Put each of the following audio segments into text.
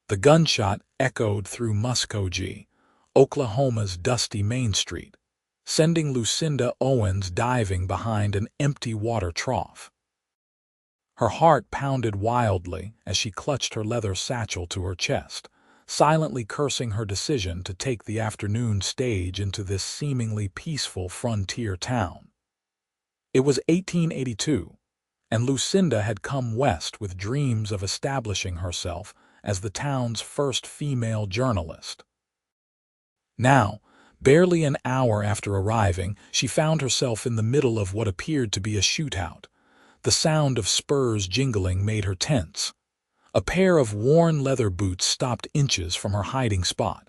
The gunshot echoed through Muskogee, Oklahoma's dusty Main Street, sending Lucinda Owens diving behind an empty water trough. Her heart pounded wildly as she clutched her leather satchel to her chest, silently cursing her decision to take the afternoon stage into this seemingly peaceful frontier town. It was 1882, and Lucinda had come west with dreams of establishing herself as the town's first female journalist. Now, barely an hour after arriving, she found herself in the middle of what appeared to be a shootout. The sound of spurs jingling made her tense. A pair of worn leather boots stopped inches from her hiding spot.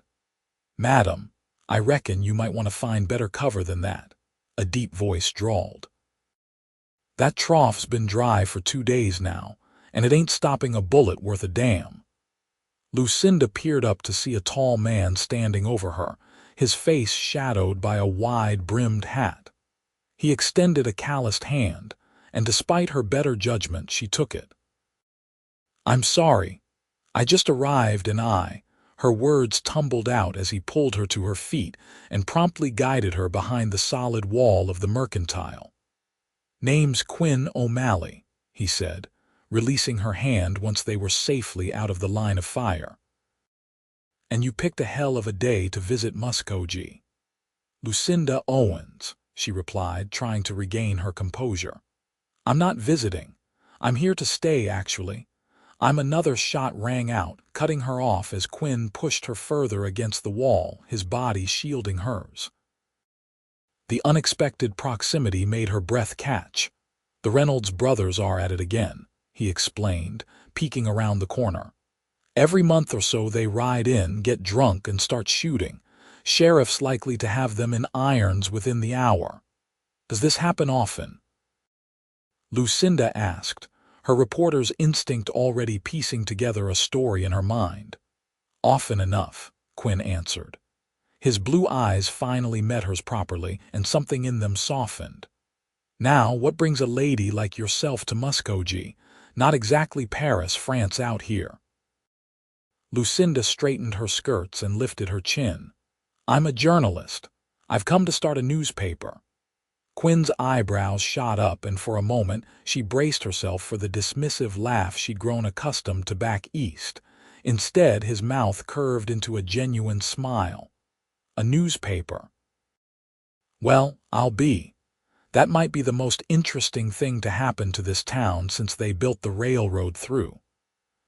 "Madam, I reckon you might want to find better cover than that," a deep voice drawled. "That trough's been dry for 2 days now, and it ain't stopping a bullet worth a damn." Lucinda peered up to see a tall man standing over her, his face shadowed by a wide-brimmed hat. He extended a calloused hand, and despite her better judgment, she took it. "I'm sorry. I just arrived and Her words tumbled out as he pulled her to her feet and promptly guided her behind the solid wall of the mercantile. "Name's Quinn O'Malley," he said, releasing her hand once they were safely out of the line of fire. "And you picked a hell of a day to visit Muskogee." "Lucinda Owens," she replied, trying to regain her composure. "I'm not visiting. I'm here to stay, actually." Another shot rang out, cutting her off as Quinn pushed her further against the wall, his body shielding hers. The unexpected proximity made her breath catch. "The Reynolds brothers are at it again," he explained, peeking around the corner. "Every month or so they ride in, get drunk, and start shooting. Sheriff's likely to have them in irons within the hour." "Does this happen often?" Lucinda asked, her reporter's instinct already piecing together a story in her mind. "Often enough," Quinn answered. His blue eyes finally met hers properly, and something in them softened. "Now, what brings a lady like yourself to Muskogee? Not exactly Paris, France out here." Lucinda straightened her skirts and lifted her chin. "I'm a journalist. I've come to start a newspaper." Quinn's eyebrows shot up, and for a moment she braced herself for the dismissive laugh she'd grown accustomed to back east. Instead, his mouth curved into a genuine smile. "A newspaper? Well, I'll be. That might be the most interesting thing to happen to this town since they built the railroad through."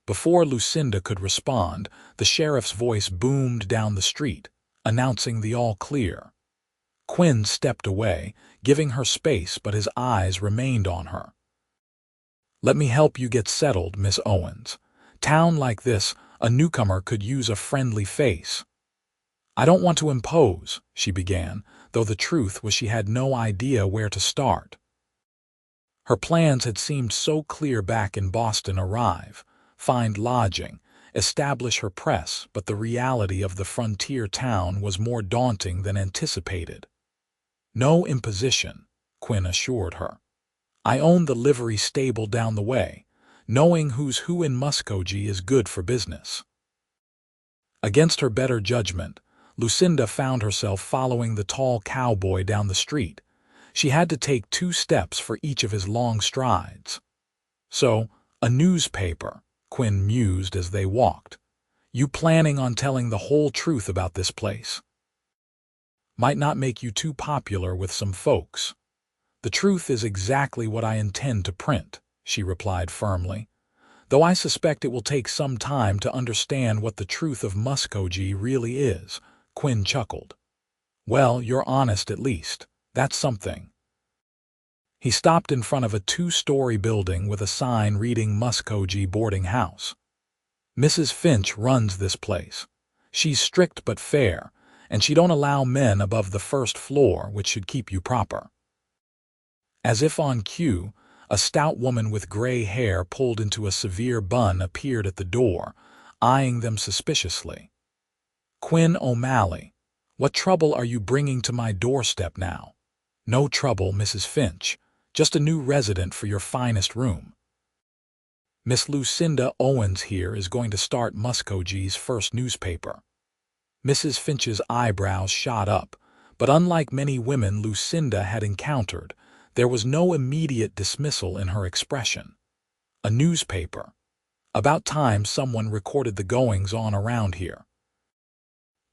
Before Lucinda could respond, the sheriff's voice boomed down the street, announcing the all clear. Quinn stepped away, giving her space, but his eyes remained on her. "Let me help you get settled, Miss Owens. Town like this, a newcomer could use a friendly face." "I don't want to impose," she began, though the truth was she had no idea where to start. Her plans had seemed so clear back in Boston: arrive, find lodging, establish her press, but the reality of the frontier town was more daunting than anticipated. "No imposition," Quinn assured her. "I own the livery stable down the way. Knowing who's who in Muskogee is good for business." Against her better judgment, Lucinda found herself following the tall cowboy down the street. She had to take 2 steps for each of his long strides. "So, a newspaper," Quinn mused as they walked. "You planning on telling the whole truth about this place?" "Might not make you too popular with some folks." "The truth is exactly what I intend to print," she replied firmly. "Though I suspect it will take some time to understand what the truth of Muskogee really is," Quinn chuckled. "Well, you're honest at least. That's something." He stopped in front of a 2-story building with a sign reading Muskogee Boarding House. "Mrs. Finch runs this place. She's strict but fair, and she don't allow men above the 1st floor, which should keep you proper." As if on cue, a stout woman with gray hair pulled into a severe bun appeared at the door, eyeing them suspiciously. "Quinn O'Malley, what trouble are you bringing to my doorstep now?" "No trouble, Mrs. Finch. Just a new resident for your finest room." Miss Lucinda Owens here is going to start Muskogee's first newspaper. Mrs. Finch's eyebrows shot up, but unlike many women Lucinda had encountered, there was no immediate dismissal in her expression. A newspaper. About time someone recorded the goings-on around here.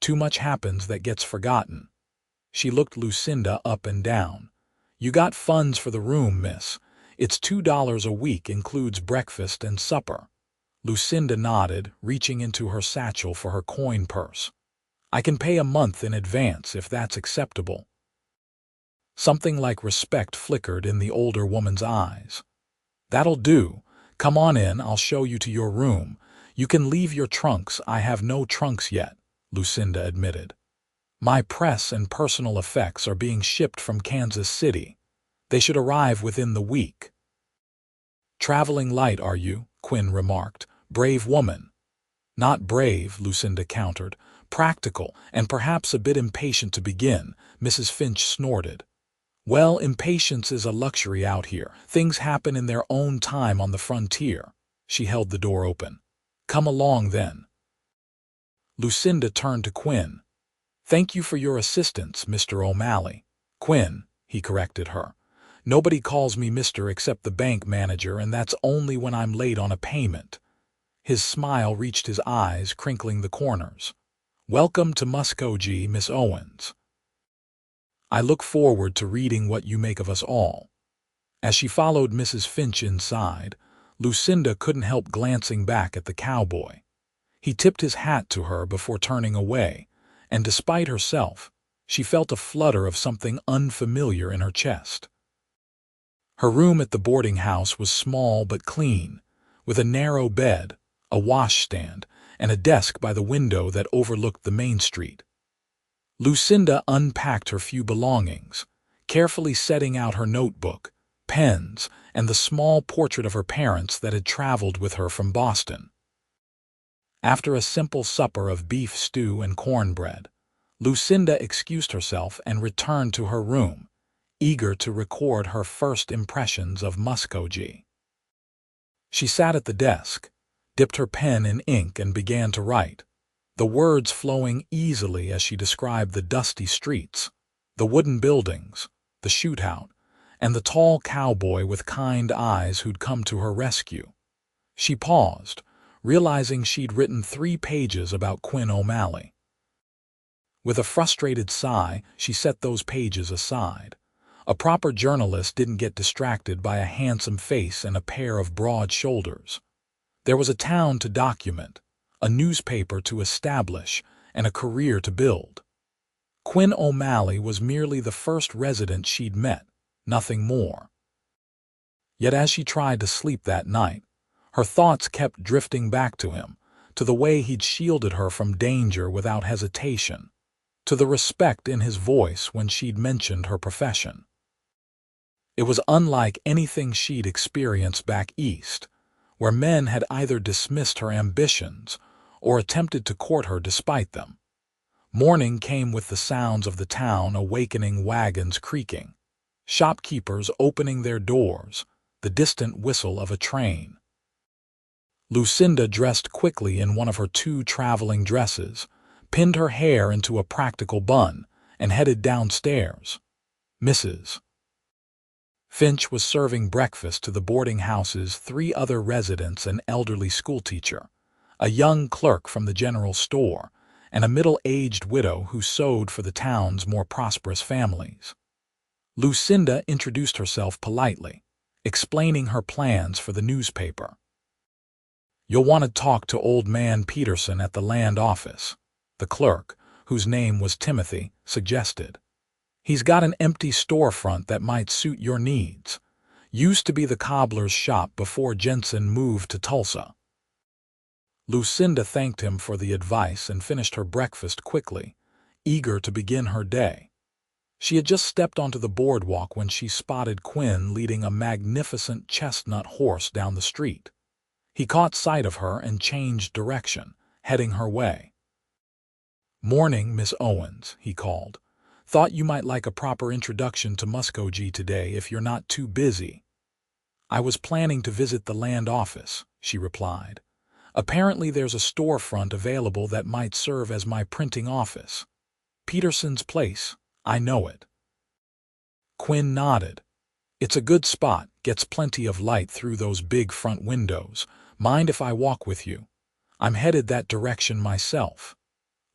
Too much happens that gets forgotten. She looked Lucinda up and down. You got funds for the room, miss. It's $2 a week, includes breakfast and supper. Lucinda nodded, reaching into her satchel for her coin purse. I can pay a month in advance if that's acceptable. Something like respect flickered in the older woman's eyes. That'll do. Come on in, I'll show you to your room. You can leave your trunks. I have no trunks yet, Lucinda admitted. My press and personal effects are being shipped from Kansas City. They should arrive within the week. Traveling light, are you? Quinn remarked. Brave woman. Not brave, Lucinda countered. Practical, and perhaps a bit impatient to begin, Mrs. Finch snorted. Well, impatience is a luxury out here. Things happen in their own time on the frontier. She held the door open. Come along, then. Lucinda turned to Quinn. Thank you for your assistance, Mr. O'Malley. Quinn, he corrected her. Nobody calls me Mr. except the bank manager, and that's only when I'm late on a payment. His smile reached his eyes, crinkling the corners. Welcome to Muskogee, Miss Owens. I look forward to reading what you make of us all. As she followed Mrs. Finch inside, Lucinda couldn't help glancing back at the cowboy. He tipped his hat to her before turning away, and despite herself, she felt a flutter of something unfamiliar in her chest. Her room at the boarding house was small but clean, with a narrow bed, a washstand, and a desk by the window that overlooked the main street. Lucinda unpacked her few belongings, carefully setting out her notebook, pens, and the small portrait of her parents that had traveled with her from Boston. After a simple supper of beef stew and cornbread, Lucinda excused herself and returned to her room, eager to record her first impressions of Muskogee. She sat at the desk, dipped her pen in ink, and began to write, the words flowing easily as she described the dusty streets, the wooden buildings, the shootout, and the tall cowboy with kind eyes who'd come to her rescue. She paused, realizing she'd written 3 pages about Quinn O'Malley. With a frustrated sigh, she set those pages aside. A proper journalist didn't get distracted by a handsome face and a pair of broad shoulders. There was a town to document, a newspaper to establish, and a career to build. Quinn O'Malley was merely the first resident she'd met, nothing more. Yet as she tried to sleep that night, her thoughts kept drifting back to him, to the way he'd shielded her from danger without hesitation, to the respect in his voice when she'd mentioned her profession. It was unlike anything she'd experienced back east, where men had either dismissed her ambitions or attempted to court her despite them. Morning came with the sounds of the town awakening, wagons creaking, shopkeepers opening their doors, the distant whistle of a train. Lucinda dressed quickly in one of her 2 traveling dresses, pinned her hair into a practical bun, and headed downstairs. Mrs. Finch was serving breakfast to the boarding house's 3 other residents, an elderly schoolteacher, a young clerk from the general store, and a middle-aged widow who sewed for the town's more prosperous families. Lucinda introduced herself politely, explaining her plans for the newspaper. You'll want to talk to old man Peterson at the land office, the clerk, whose name was Timothy, suggested. He's got an empty storefront that might suit your needs. Used to be the cobbler's shop before Jensen moved to Tulsa. Lucinda thanked him for the advice and finished her breakfast quickly, eager to begin her day. She had just stepped onto the boardwalk when she spotted Quinn leading a magnificent chestnut horse down the street. He caught sight of her and changed direction, heading her way. Morning, Miss Owens, he called. Thought you might like a proper introduction to Muskogee today if you're not too busy. I was planning to visit the land office, she replied. "Apparently there's a storefront available that might serve as my printing office. Peterson's place, I know it." Quinn nodded. "It's a good spot, gets plenty of light through those big front windows. Mind if I walk with you? I'm headed that direction myself."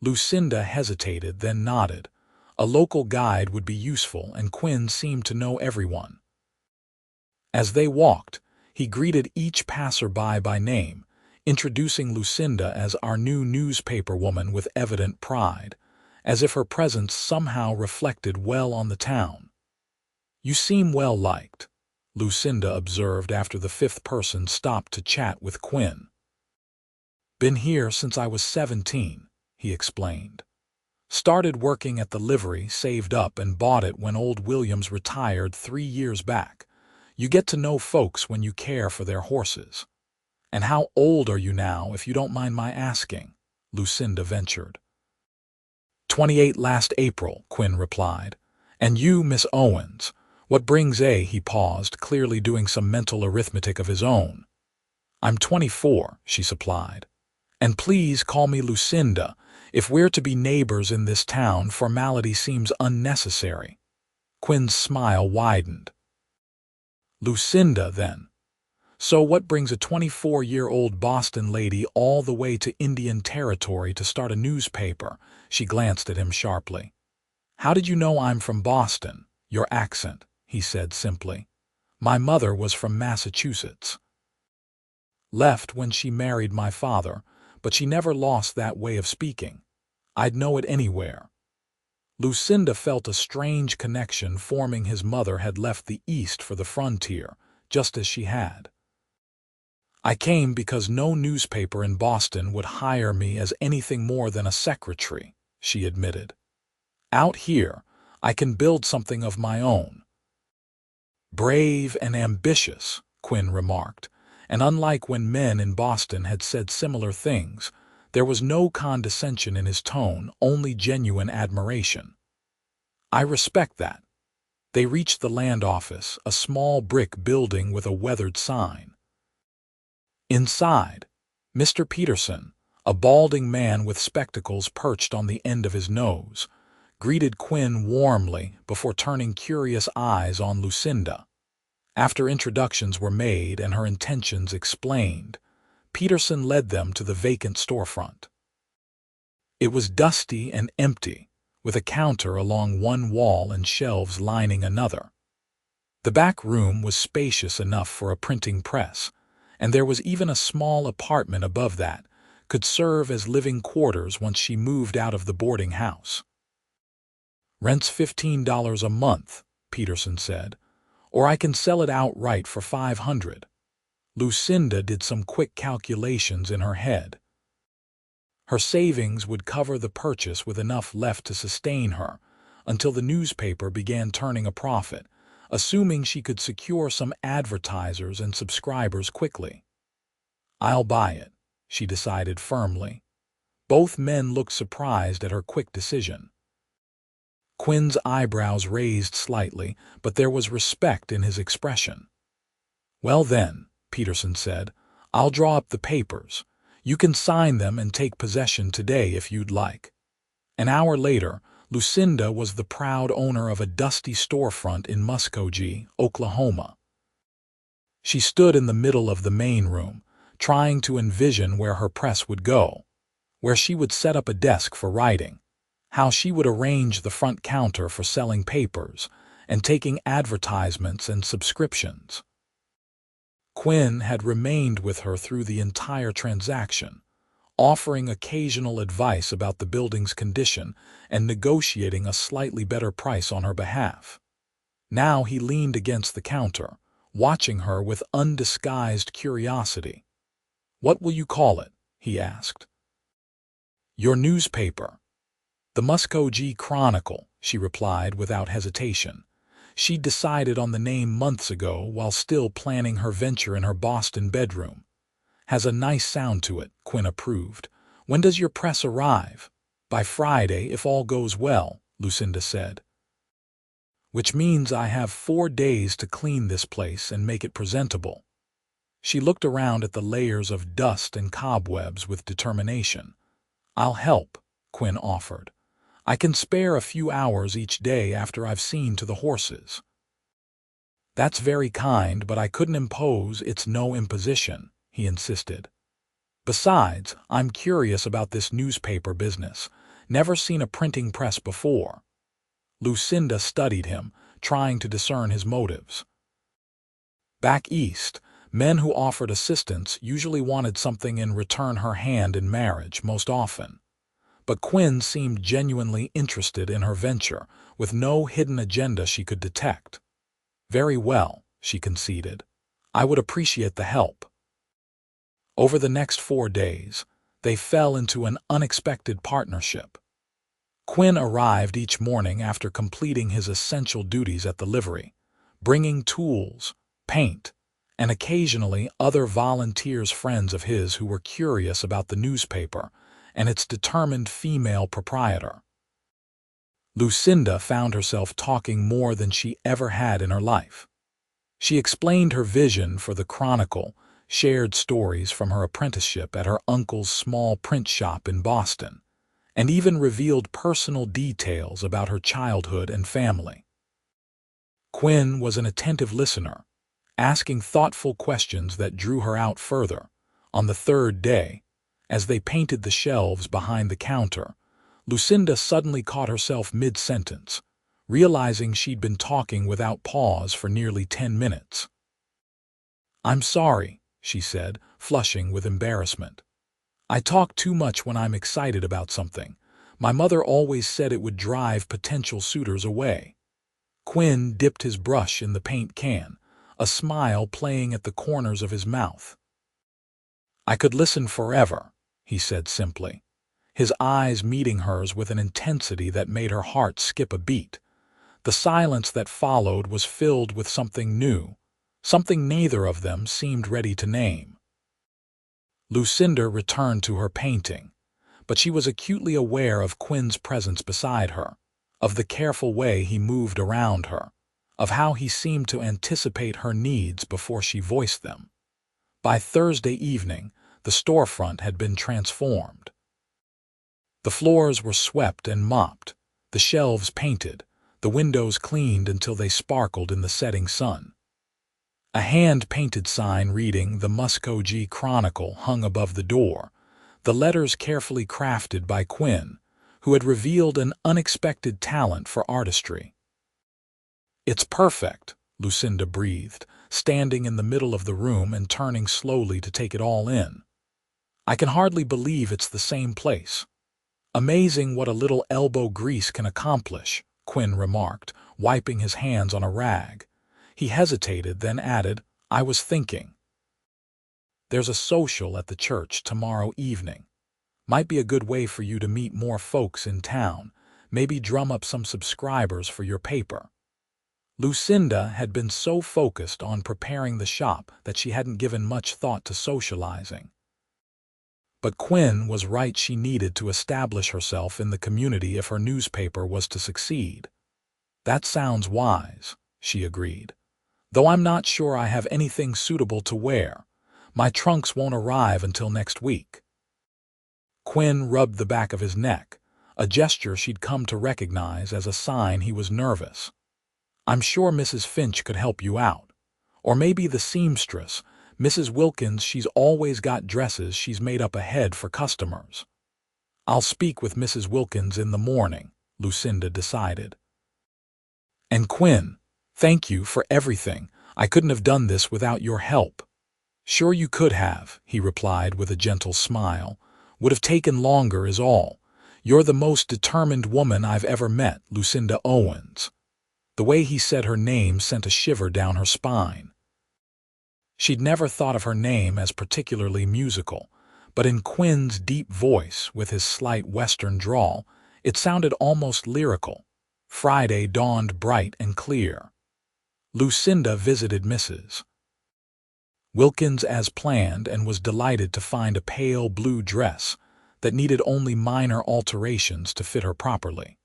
Lucinda hesitated, then nodded. A local guide would be useful, and Quinn seemed to know everyone. As they walked, he greeted each passerby by name, introducing Lucinda as our new newspaper woman with evident pride, as if her presence somehow reflected well on the town. "You seem well liked," Lucinda observed after the fifth person stopped to chat with Quinn. "Been here since I was 17, he explained. "Started working at the livery, saved up, and bought it when old Williams retired 3 years back. You get to know folks when you care for their horses." "And how old are you now, if you don't mind my asking?" Lucinda ventured. 28 last April, Quinn replied. "And you, Miss Owens, what brings a—" He paused, clearly doing some mental arithmetic of his own. "I'm 24, she supplied. "And please call me Lucinda. If we're to be neighbors in this town, formality seems unnecessary." Quinn's smile widened. "Lucinda, then. So what brings a 24-year-old Boston lady all the way to Indian Territory to start a newspaper?" She glanced at him sharply. "How did you know I'm from Boston?" "Your accent," he said simply. "My mother was from Massachusetts. Left when she married my father, but she never lost that way of speaking. I'd know it anywhere." Lucinda felt a strange connection forming. His mother had left the East for the frontier, just as she had. "I came because no newspaper in Boston would hire me as anything more than a secretary," she admitted. "Out here, I can build something of my own." "Brave and ambitious," Quinn remarked, and unlike when men in Boston had said similar things, there was no condescension in his tone, only genuine admiration. "I respect that." They reached the land office, a small brick building with a weathered sign. Inside, Mr. Peterson, a balding man with spectacles perched on the end of his nose, greeted Quinn warmly before turning curious eyes on Lucinda. After introductions were made and her intentions explained, Peterson led them to the vacant storefront. It was dusty and empty, with a counter along one wall and shelves lining another. The back room was spacious enough for a printing press, and there was even a small apartment above that, could serve as living quarters once she moved out of the boarding house. "Rent's $15 a month," Peterson said, "or I can sell it outright for $500. Lucinda did some quick calculations in her head. Her savings would cover the purchase with enough left to sustain her until the newspaper began turning a profit, assuming she could secure some advertisers and subscribers quickly. "I'll buy it," she decided firmly. Both men looked surprised at her quick decision. Quinn's eyebrows raised slightly, but there was respect in his expression. "Well then," Peterson said, "I'll draw up the papers. You can sign them and take possession today if you'd like." An hour later, Lucinda was the proud owner of a dusty storefront in Muskogee, Oklahoma. She stood in the middle of the main room, trying to envision where her press would go, where she would set up a desk for writing, how she would arrange the front counter for selling papers and taking advertisements and subscriptions. Quinn had remained with her through the entire transaction, offering occasional advice about the building's condition and negotiating a slightly better price on her behalf. Now he leaned against the counter, watching her with undisguised curiosity. "What will you call it?" he asked. "Your newspaper." "The Muskogee Chronicle," she replied without hesitation. She'd decided on the name months ago while still planning her venture in her Boston bedroom. "Has a nice sound to it," Quinn approved. "When does your press arrive?" "By Friday, if all goes well," Lucinda said. "Which means I have 4 days to clean this place and make it presentable." She looked around at the layers of dust and cobwebs with determination. "I'll help," Quinn offered. "I can spare a few hours each day after I've seen to the horses." "That's very kind, but I couldn't impose. It's no imposition," he insisted. "Besides, I'm curious about this newspaper business. Never seen a printing press before." Lucinda studied him, trying to discern his motives. Back east, men who offered assistance usually wanted something in return, her hand in marriage most often. But Quinn seemed genuinely interested in her venture, with no hidden agenda she could detect. "Very well," she conceded. "I would appreciate the help." Over the next 4 days, they fell into an unexpected partnership. Quinn arrived each morning after completing his essential duties at the livery, bringing tools, paint, and occasionally other volunteers, friends of his who were curious about the newspaper and its determined female proprietor. Lucinda found herself talking more than she ever had in her life. She explained her vision for the Chronicle, shared stories from her apprenticeship at her uncle's small print shop in Boston, and even revealed personal details about her childhood and family. Quinn was an attentive listener, asking thoughtful questions that drew her out further. On the 3rd day, as they painted the shelves behind the counter, Lucinda suddenly caught herself mid-sentence, realizing she'd been talking without pause for nearly 10 minutes. "I'm sorry," she said, flushing with embarrassment. "I talk too much when I'm excited about something. My mother always said it would drive potential suitors away." Quinn dipped his brush in the paint can, a smile playing at the corners of his mouth. "I could listen forever," he said simply, his eyes meeting hers with an intensity that made her heart skip a beat. The silence that followed was filled with something new, something neither of them seemed ready to name. Lucinda returned to her painting, but she was acutely aware of Quinn's presence beside her, of the careful way he moved around her, of how he seemed to anticipate her needs before she voiced them. By Thursday evening, the storefront had been transformed. The floors were swept and mopped, the shelves painted, the windows cleaned until they sparkled in the setting sun. A hand-painted sign reading "The Muskogee Chronicle" hung above the door, the letters carefully crafted by Quinn, who had revealed an unexpected talent for artistry. "It's perfect," Lucinda breathed, standing in the middle of the room and turning slowly to take it all in. "I can hardly believe it's the same place." "Amazing what a little elbow grease can accomplish," Quinn remarked, wiping his hands on a rag. He hesitated, then added, "I was thinking. There's a social at the church tomorrow evening. Might be a good way for you to meet more folks in town, maybe drum up some subscribers for your paper." Lucinda had been so focused on preparing the shop that she hadn't given much thought to socializing. But Quinn was right, she needed to establish herself in the community if her newspaper was to succeed. "That sounds wise," she agreed. "Though I'm not sure I have anything suitable to wear. My trunks won't arrive until next week." Quinn rubbed the back of his neck, a gesture she'd come to recognize as a sign he was nervous. "I'm sure Mrs. Finch could help you out. Or maybe the seamstress, Mrs. Wilkins, she's always got dresses she's made up ahead for customers." "I'll speak with Mrs. Wilkins in the morning," Lucinda decided. "And Quinn, thank you for everything. I couldn't have done this without your help." "Sure you could have," he replied with a gentle smile. "Would have taken longer is all. You're the most determined woman I've ever met, Lucinda Owens." The way he said her name sent a shiver down her spine. She'd never thought of her name as particularly musical, but in Quinn's deep voice, with his slight Western drawl, it sounded almost lyrical. Friday dawned bright and clear. Lucinda visited Mrs. Wilkins as planned and was delighted to find a pale blue dress that needed only minor alterations to fit her properly.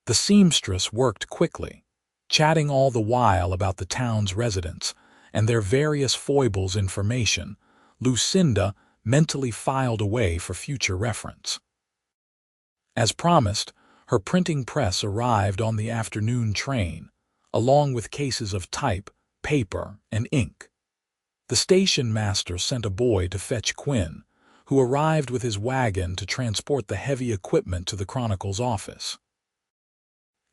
The seamstress worked quickly, chatting all the while about the town's residents and their various foibles information, Lucinda mentally filed away for future reference. As promised, her printing press arrived on the afternoon train, along with cases of type, paper, and ink. The station master sent a boy to fetch Quinn, who arrived with his wagon to transport the heavy equipment to the Chronicle's office.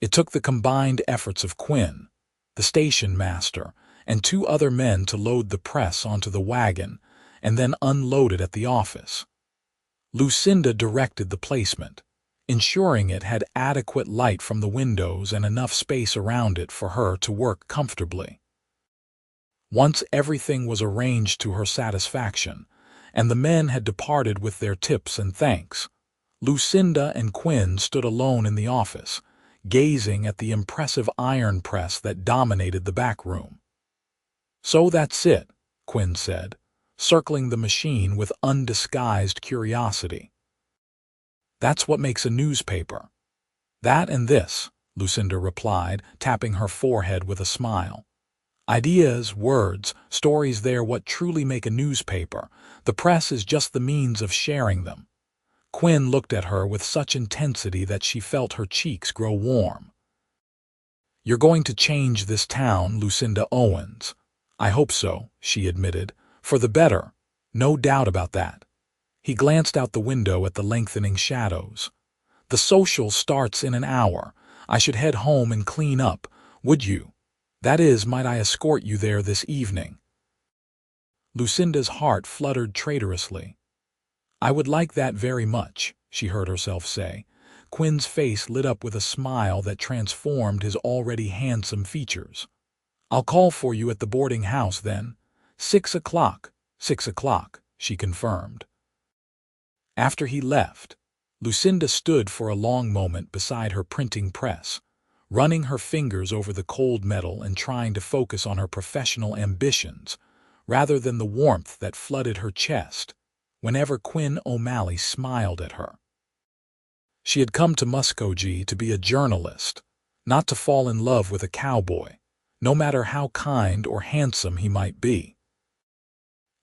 It took the combined efforts of Quinn, the station master, and 2 other men to load the press onto the wagon and then unload it at the office. Lucinda directed the placement, ensuring it had adequate light from the windows and enough space around it for her to work comfortably. Once everything was arranged to her satisfaction, and the men had departed with their tips and thanks, Lucinda and Quinn stood alone in the office, gazing at the impressive iron press that dominated the back room. "So that's it," Quinn said, circling the machine with undisguised curiosity. "That's what makes a newspaper." "That and this," Lucinda replied, tapping her forehead with a smile. "Ideas, words, stories, they're what truly make a newspaper. The press is just the means of sharing them." Quinn looked at her with such intensity that she felt her cheeks grow warm. "You're going to change this town, Lucinda Owens." "I hope so," she admitted. "For the better, no doubt about that." He glanced out the window at the lengthening shadows. "The social starts in an hour. I should head home and clean up. Would you? That is, might I escort you there this evening?" Lucinda's heart fluttered traitorously. "I would like that very much," she heard herself say. Quinn's face lit up with a smile that transformed his already handsome features. "I'll call for you at the boarding house then. 6 o'clock, 6 o'clock, she confirmed. After he left, Lucinda stood for a long moment beside her printing press, running her fingers over the cold metal and trying to focus on her professional ambitions, rather than the warmth that flooded her chest whenever Quinn O'Malley smiled at her. She had come to Muskogee to be a journalist, not to fall in love with a cowboy, no matter how kind or handsome he might be.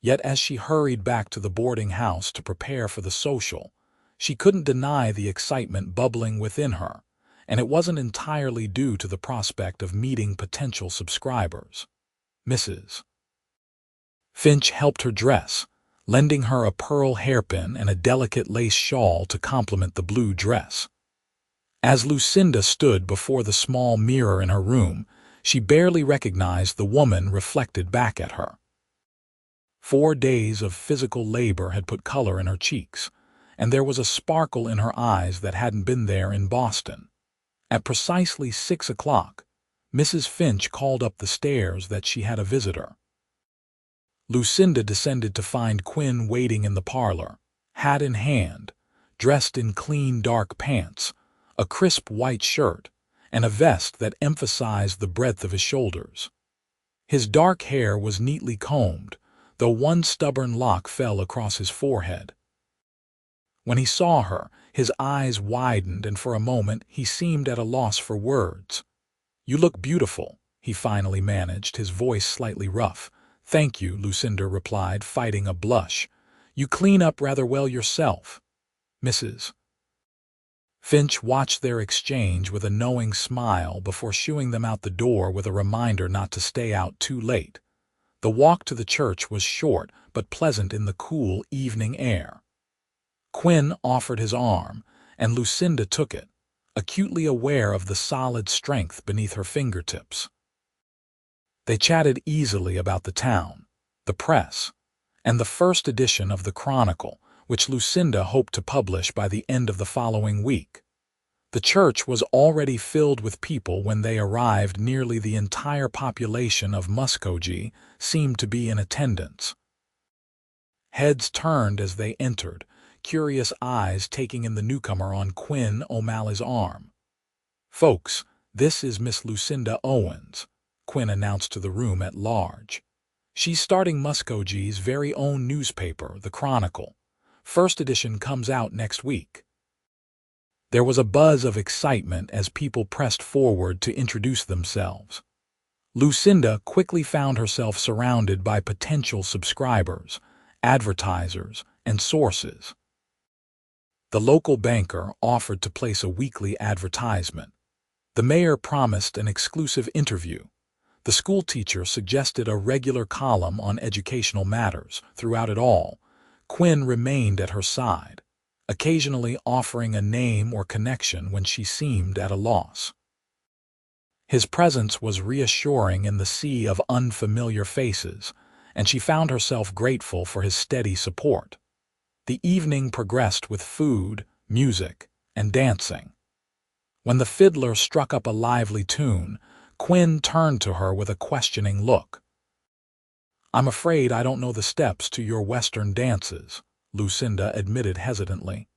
Yet as she hurried back to the boarding house to prepare for the social, she couldn't deny the excitement bubbling within her, and it wasn't entirely due to the prospect of meeting potential subscribers. Mrs. Finch helped her dress, lending her a pearl hairpin and a delicate lace shawl to complement the blue dress. As Lucinda stood before the small mirror in her room, she barely recognized the woman reflected back at her. 4 days of physical labor had put color in her cheeks, and there was a sparkle in her eyes that hadn't been there in Boston. At precisely 6 o'clock, Mrs. Finch called up the stairs that she had a visitor. Lucinda descended to find Quinn waiting in the parlor, hat in hand, dressed in clean dark pants, a crisp white shirt, and a vest that emphasized the breadth of his shoulders. His dark hair was neatly combed, though one stubborn lock fell across his forehead. When he saw her, his eyes widened, and for a moment he seemed at a loss for words. "You look beautiful," he finally managed, his voice slightly rough. "Thank you," Lucinda replied, fighting a blush. "You clean up rather well yourself." Mrs. Finch watched their exchange with a knowing smile before shooing them out the door with a reminder not to stay out too late. The walk to the church was short but pleasant in the cool evening air. Quinn offered his arm, and Lucinda took it, acutely aware of the solid strength beneath her fingertips. They chatted easily about the town, the press, and the first edition of the Chronicle, which Lucinda hoped to publish by the end of the following week. The church was already filled with people when they arrived. Nearly the entire population of Muskogee seemed to be in attendance. Heads turned as they entered, curious eyes taking in the newcomer on Quinn O'Malley's arm. "Folks, this is Miss Lucinda Owens," Quinn announced to the room at large. "She's starting Muskogee's very own newspaper, the Chronicle. First edition comes out next week." There was a buzz of excitement as people pressed forward to introduce themselves. Lucinda quickly found herself surrounded by potential subscribers, advertisers, and sources. The local banker offered to place a weekly advertisement. The mayor promised an exclusive interview. The school teacher suggested a regular column on educational matters. Throughout it all, Quinn remained at her side, occasionally offering a name or connection when she seemed at a loss. His presence was reassuring in the sea of unfamiliar faces, and she found herself grateful for his steady support. The evening progressed with food, music, and dancing. When the fiddler struck up a lively tune, Quinn turned to her with a questioning look. "I'm afraid I don't know the steps to your Western dances," Lucinda admitted hesitantly.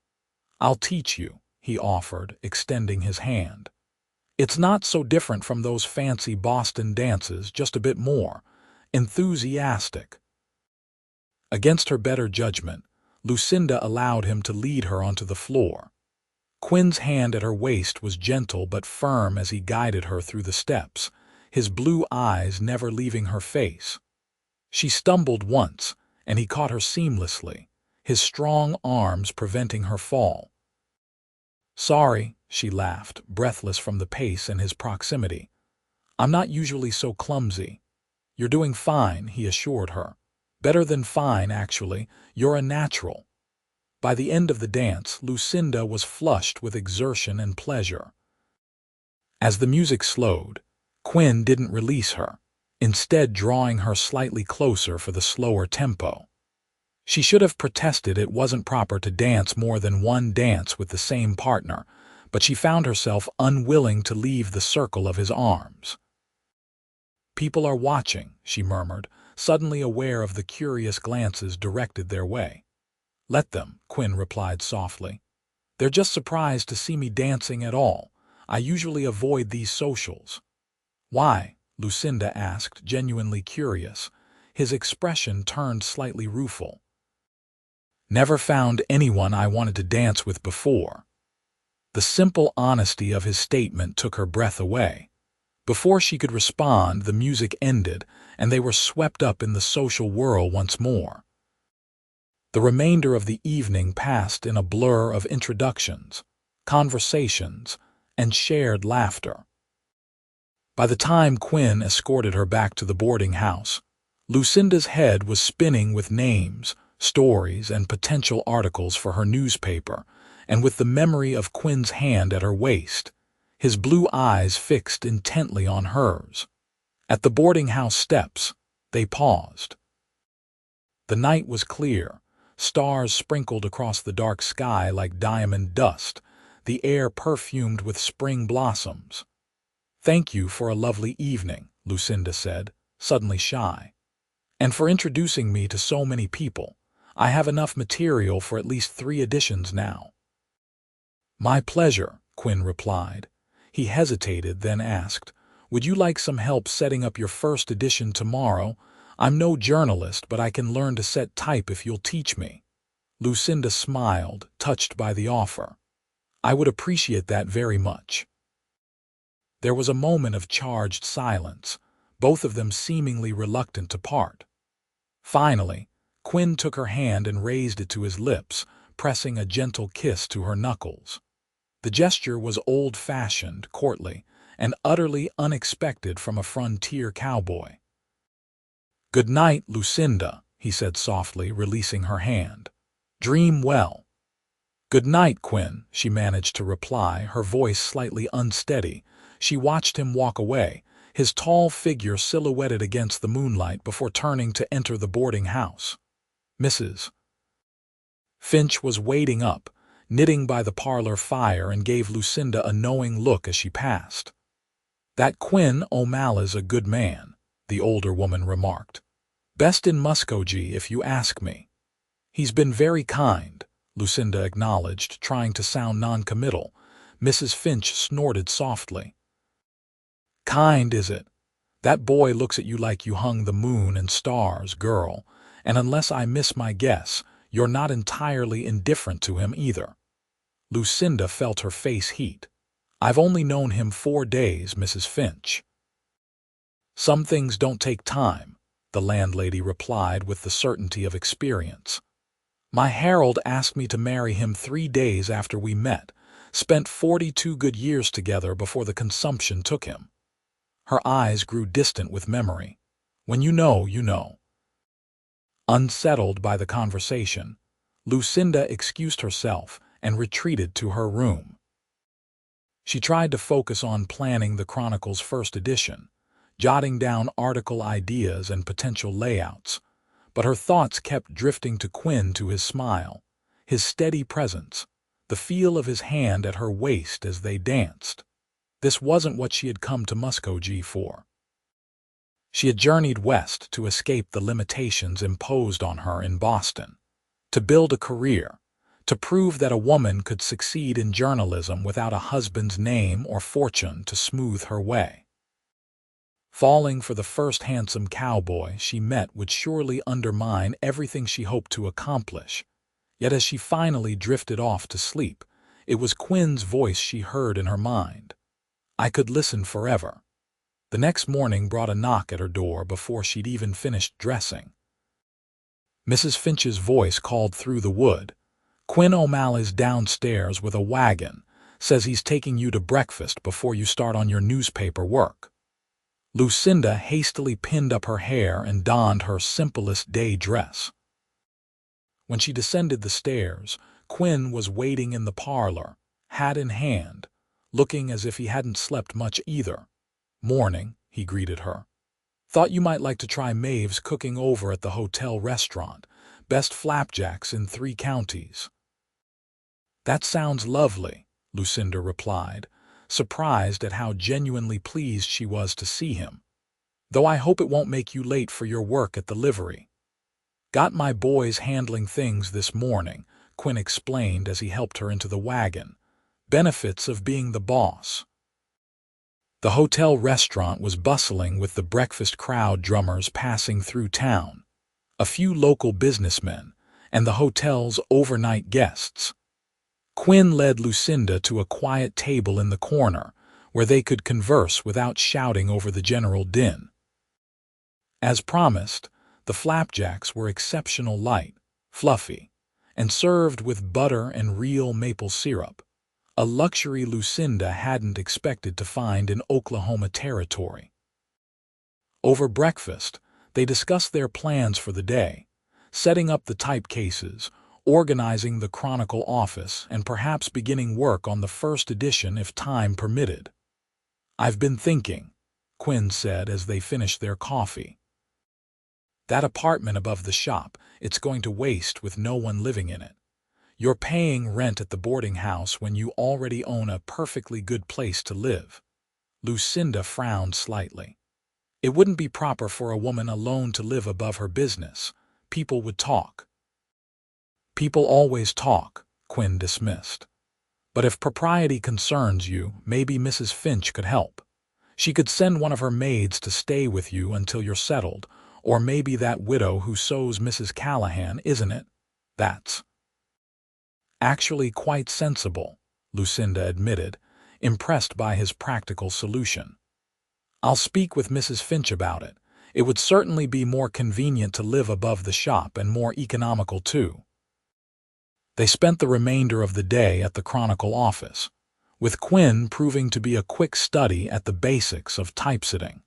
"I'll teach you," he offered, extending his hand. "It's not so different from those fancy Boston dances, just a bit more enthusiastic." Against her better judgment, Lucinda allowed him to lead her onto the floor. Quinn's hand at her waist was gentle but firm as he guided her through the steps, his blue eyes never leaving her face. She stumbled once, and he caught her seamlessly, his strong arms preventing her fall. "Sorry," she laughed, breathless from the pace and his proximity. "I'm not usually so clumsy." "You're doing fine," he assured her. "Better than fine, actually. You're a natural." By the end of the dance, Lucinda was flushed with exertion and pleasure. As the music slowed, Quinn didn't release her, instead drawing her slightly closer for the slower tempo. She should have protested it wasn't proper to dance more than one dance with the same partner, but she found herself unwilling to leave the circle of his arms. "People are watching," she murmured, suddenly aware of the curious glances directed their way. "Let them," Quinn replied softly. "They're just surprised to see me dancing at all. I usually avoid these socials." "Why?" Lucinda asked, genuinely curious. His expression turned slightly rueful. "Never found anyone I wanted to dance with before." The simple honesty of his statement took her breath away. Before she could respond, the music ended, and they were swept up in the social whirl once more. The remainder of the evening passed in a blur of introductions, conversations, and shared laughter. By the time Quinn escorted her back to the boarding house, Lucinda's head was spinning with names, stories, and potential articles for her newspaper, and with the memory of Quinn's hand at her waist, his blue eyes fixed intently on hers. At the boarding house steps, they paused. The night was clear. Stars sprinkled across the dark sky like diamond dust, the air perfumed with spring blossoms. "Thank you for a lovely evening," Lucinda said, suddenly shy. "And for introducing me to so many people. I have enough material for at least 3 editions now." "My pleasure," Quinn replied. He hesitated, then asked, "Would you like some help setting up your first edition tomorrow? I'm no journalist, but I can learn to set type if you'll teach me." Lucinda smiled, touched by the offer. "I would appreciate that very much." There was a moment of charged silence, both of them seemingly reluctant to part. Finally, Quinn took her hand and raised it to his lips, pressing a gentle kiss to her knuckles. The gesture was old-fashioned, courtly, and utterly unexpected from a frontier cowboy. "Good night, Lucinda," he said softly, releasing her hand. "Dream well." "Good night, Quinn," she managed to reply, her voice slightly unsteady. She watched him walk away, his tall figure silhouetted against the moonlight before turning to enter the boarding house. Mrs. Finch was waiting up, knitting by the parlor fire, and gave Lucinda a knowing look as she passed. "That Quinn O'Malley's a good man," the older woman remarked. "Best in Muskogee, if you ask me." "He's been very kind," Lucinda acknowledged, trying to sound noncommittal. Mrs. Finch snorted softly. "Kind, is it? That boy looks at you like you hung the moon and stars, girl, and unless I miss my guess, you're not entirely indifferent to him either." Lucinda felt her face heat. "I've only known him 4 days, Mrs. Finch." "Some things don't take time," the landlady replied with the certainty of experience. "My Harold asked me to marry him 3 days after we met, spent 42 good years together before the consumption took him." Her eyes grew distant with memory. "When you know, you know." Unsettled by the conversation, Lucinda excused herself and retreated to her room. She tried to focus on planning the Chronicle's first edition, jotting down article ideas and potential layouts, but her thoughts kept drifting to Quinn, to his smile, his steady presence, the feel of his hand at her waist as they danced. This wasn't what she had come to Muskogee for. She had journeyed west to escape the limitations imposed on her in Boston, to build a career, to prove that a woman could succeed in journalism without a husband's name or fortune to smooth her way. Falling for the first handsome cowboy she met would surely undermine everything she hoped to accomplish. Yet as she finally drifted off to sleep, it was Quinn's voice she heard in her mind. "I could listen forever." The next morning brought a knock at her door before she'd even finished dressing. Mrs. Finch's voice called through the wood. "Quinn O'Malley's downstairs with a wagon. Says he's taking you to breakfast before you start on your newspaper work." Lucinda hastily pinned up her hair and donned her simplest day dress. When she descended the stairs, Quinn was waiting in the parlor, hat in hand, looking as if he hadn't slept much either. "Morning," he greeted her. "Thought you might like to try Maeve's cooking over at the hotel restaurant. Best flapjacks in 3 counties." "That sounds lovely," Lucinda replied, surprised at how genuinely pleased she was to see him. "Though I hope it won't make you late for your work at the livery." "Got my boys handling things this morning," Quinn explained as he helped her into the wagon. "Benefits of being the boss." The hotel restaurant was bustling with the breakfast crowd, drummers passing through town, a few local businessmen, and the hotel's overnight guests. Quinn led Lucinda to a quiet table in the corner, where they could converse without shouting over the general din. As promised, the flapjacks were exceptional light, fluffy, and served with butter and real maple syrup, a luxury Lucinda hadn't expected to find in Oklahoma territory. Over breakfast, they discussed their plans for the day, setting up the typecases, organizing the Chronicle office, and perhaps beginning work on the first edition if time permitted. "I've been thinking," Quinn said as they finished their coffee. "That apartment above the shop, it's going to waste with no one living in it. You're paying rent at the boarding house when you already own a perfectly good place to live." Lucinda frowned slightly. "It wouldn't be proper for a woman alone to live above her business. People would talk." "People always talk," Quinn dismissed. "But if propriety concerns you, maybe Mrs. Finch could help. She could send one of her maids to stay with you until you're settled, or maybe that widow who sews Mrs. Callahan, isn't it? That's actually quite sensible," Lucinda admitted, impressed by his practical solution. "I'll speak with Mrs. Finch about it. It would certainly be more convenient to live above the shop and more economical too." They spent the remainder of the day at the Chronicle office, with Quinn proving to be a quick study at the basics of typesetting.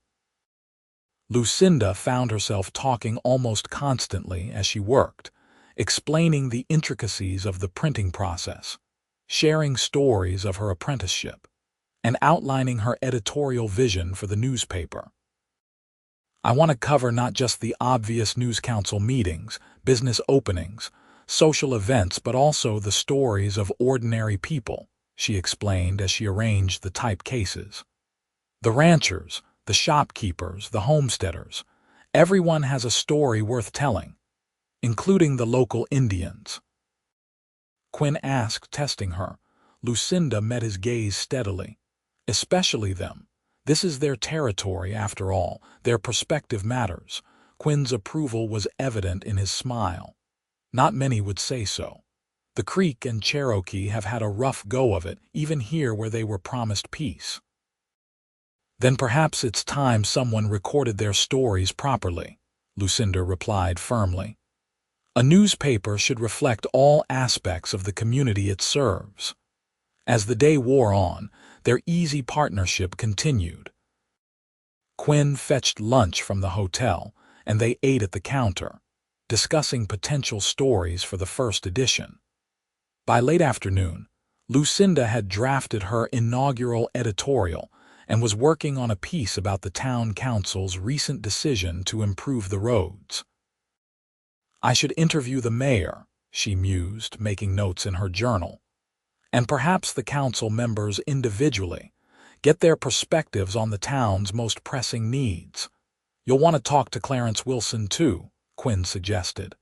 Lucinda found herself talking almost constantly as she worked, explaining the intricacies of the printing process, sharing stories of her apprenticeship, and outlining her editorial vision for the newspaper. "I want to cover not just the obvious news council meetings, business openings, social events, but also the stories of ordinary people," she explained as she arranged the type cases. "The ranchers, the shopkeepers, the homesteaders, everyone has a story worth telling, including the local Indians." Quinn asked, testing her. Lucinda met his gaze steadily. "Especially them. This is their territory after all. Their perspective matters." Quinn's approval was evident in his smile. "Not many would say so. The Creek and Cherokee have had a rough go of it, even here where they were promised peace." Then perhaps it's time someone recorded their stories properly, Lucinda replied firmly. A newspaper should reflect all aspects of the community it serves. As the day wore on, their easy partnership continued. Quinn fetched lunch from the hotel, and they ate at the counter, discussing potential stories for the first edition. By late afternoon, Lucinda had drafted her inaugural editorial and was working on a piece about the town council's recent decision to improve the roads. I should interview the mayor, she mused, making notes in her journal, and perhaps the council members individually, get their perspectives on the town's most pressing needs. You'll want to talk to Clarence Wilson too, Quinn suggested.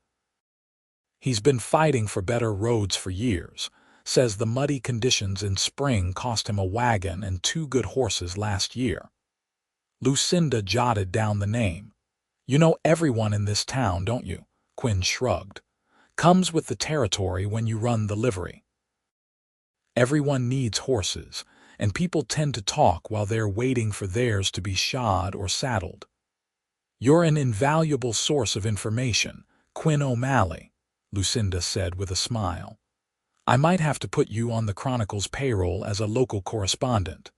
He's been fighting for better roads for years, says the muddy conditions in spring cost him a wagon and 2 good horses last year. Lucinda jotted down the name. You know everyone in this town, don't you? Quinn shrugged. Comes with the territory when you run the livery. Everyone needs horses, and people tend to talk while they're waiting for theirs to be shod or saddled. You're an invaluable source of information, Quinn O'Malley, Lucinda said with a smile. I might have to put you on the Chronicle's payroll as a local correspondent.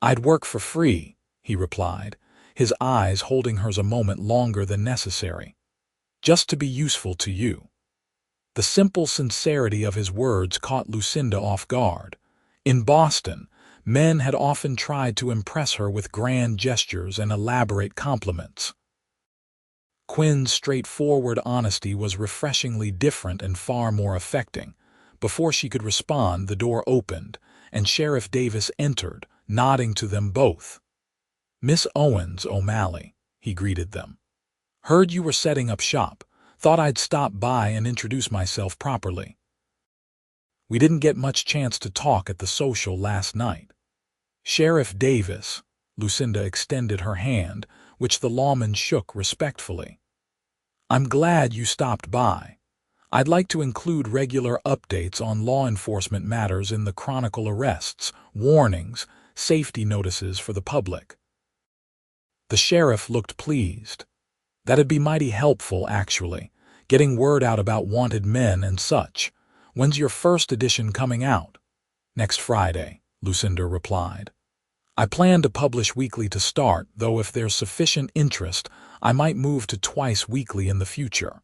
I'd work for free, he replied, his eyes holding hers a moment longer than necessary. Just to be useful to you. The simple sincerity of his words caught Lucinda off guard. In Boston, men had often tried to impress her with grand gestures and elaborate compliments. Quinn's straightforward honesty was refreshingly different and far more affecting. Before she could respond, the door opened, and Sheriff Davis entered, nodding to them both. Miss Owens, O'Malley, he greeted them. Heard you were setting up shop. Thought I'd stop by and introduce myself properly. We didn't get much chance to talk at the social last night. Sheriff Davis, Lucinda extended her hand, which the lawman shook respectfully. I'm glad you stopped by. I'd like to include regular updates on law enforcement matters in the Chronicle: arrests, warnings, safety notices for the public. The sheriff looked pleased. That'd be mighty helpful, actually, getting word out about wanted men and such. When's your first edition coming out? Next Friday, Lucinda replied. I plan to publish weekly to start, though if there's sufficient interest, I might move to twice weekly in the future.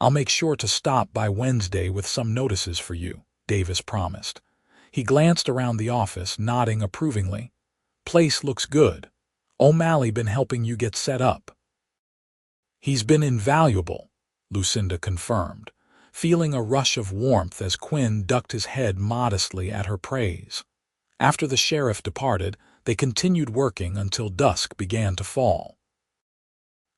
I'll make sure to stop by Wednesday with some notices for you, Davis promised. He glanced around the office, nodding approvingly. Place looks good. O'Malley been helping you get set up. He's been invaluable, Lucinda confirmed, feeling a rush of warmth as Quinn ducked his head modestly at her praise. After the sheriff departed, they continued working until dusk began to fall.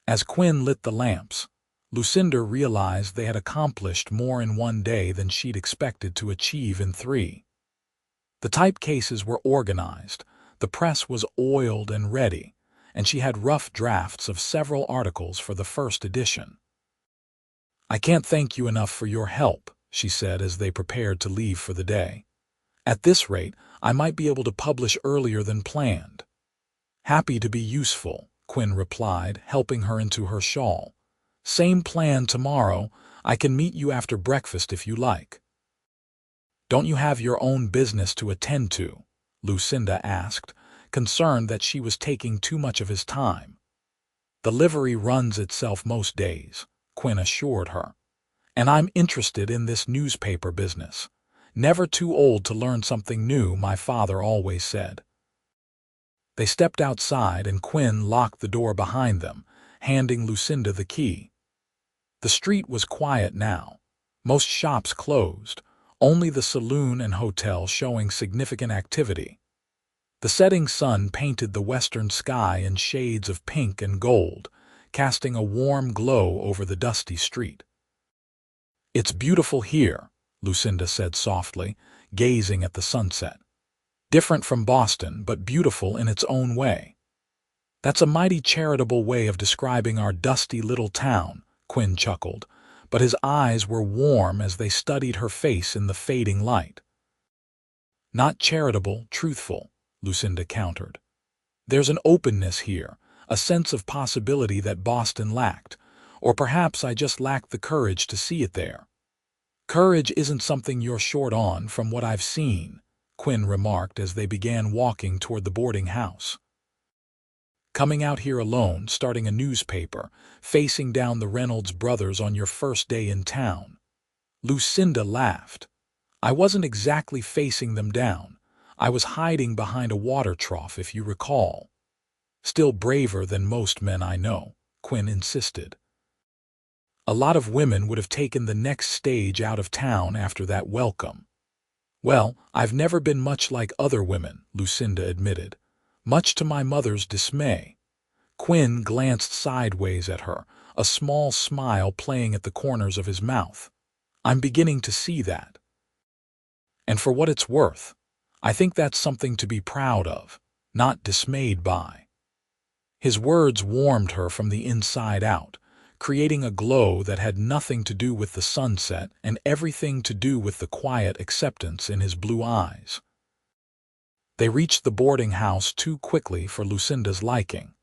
As Quinn lit the lamps, Lucinda realized they had accomplished more in one day than she'd expected to achieve in 3. The typecases were organized, the press was oiled and ready, and she had rough drafts of several articles for the first edition. I can't thank you enough for your help, she said as they prepared to leave for the day. At this rate, I might be able to publish earlier than planned. Happy to be useful, Quinn replied, helping her into her shawl. Same plan tomorrow. I can meet you after breakfast if you like. Don't you have your own business to attend to? Lucinda asked, concerned that she was taking too much of his time. The livery runs itself most days, Quinn assured her. And I'm interested in this newspaper business. Never too old to learn something new, my father always said. They stepped outside and Quinn locked the door behind them, handing Lucinda the key. The street was quiet now. Most shops closed, only the saloon and hotel showing significant activity. The setting sun painted the western sky in shades of pink and gold, casting a warm glow over the dusty street. It's beautiful here, Lucinda said softly, gazing at the sunset. Different from Boston, but beautiful in its own way. That's a mighty charitable way of describing our dusty little town, Quinn chuckled, but his eyes were warm as they studied her face in the fading light. Not charitable, truthful, Lucinda countered. "There's an openness here, a sense of possibility that Boston lacked, or perhaps I just lacked the courage to see it there." "Courage isn't something you're short on from what I've seen," Quinn remarked as they began walking toward the boarding house. "Coming out here alone, starting a newspaper, facing down the Reynolds brothers on your first day in town." Lucinda laughed. "I wasn't exactly facing them down. I was hiding behind a water trough, if you recall." "Still braver than most men I know," Quinn insisted. "A lot of women would have taken the next stage out of town after that welcome." "Well, I've never been much like other women," Lucinda admitted, much to my mother's dismay. Quinn glanced sideways at her, a small smile playing at the corners of his mouth. "I'm beginning to see that. And for what it's worth, I think that's something to be proud of, not dismayed by." His words warmed her from the inside out, creating a glow that had nothing to do with the sunset and everything to do with the quiet acceptance in his blue eyes. They reached the boarding house too quickly for Lucinda's liking.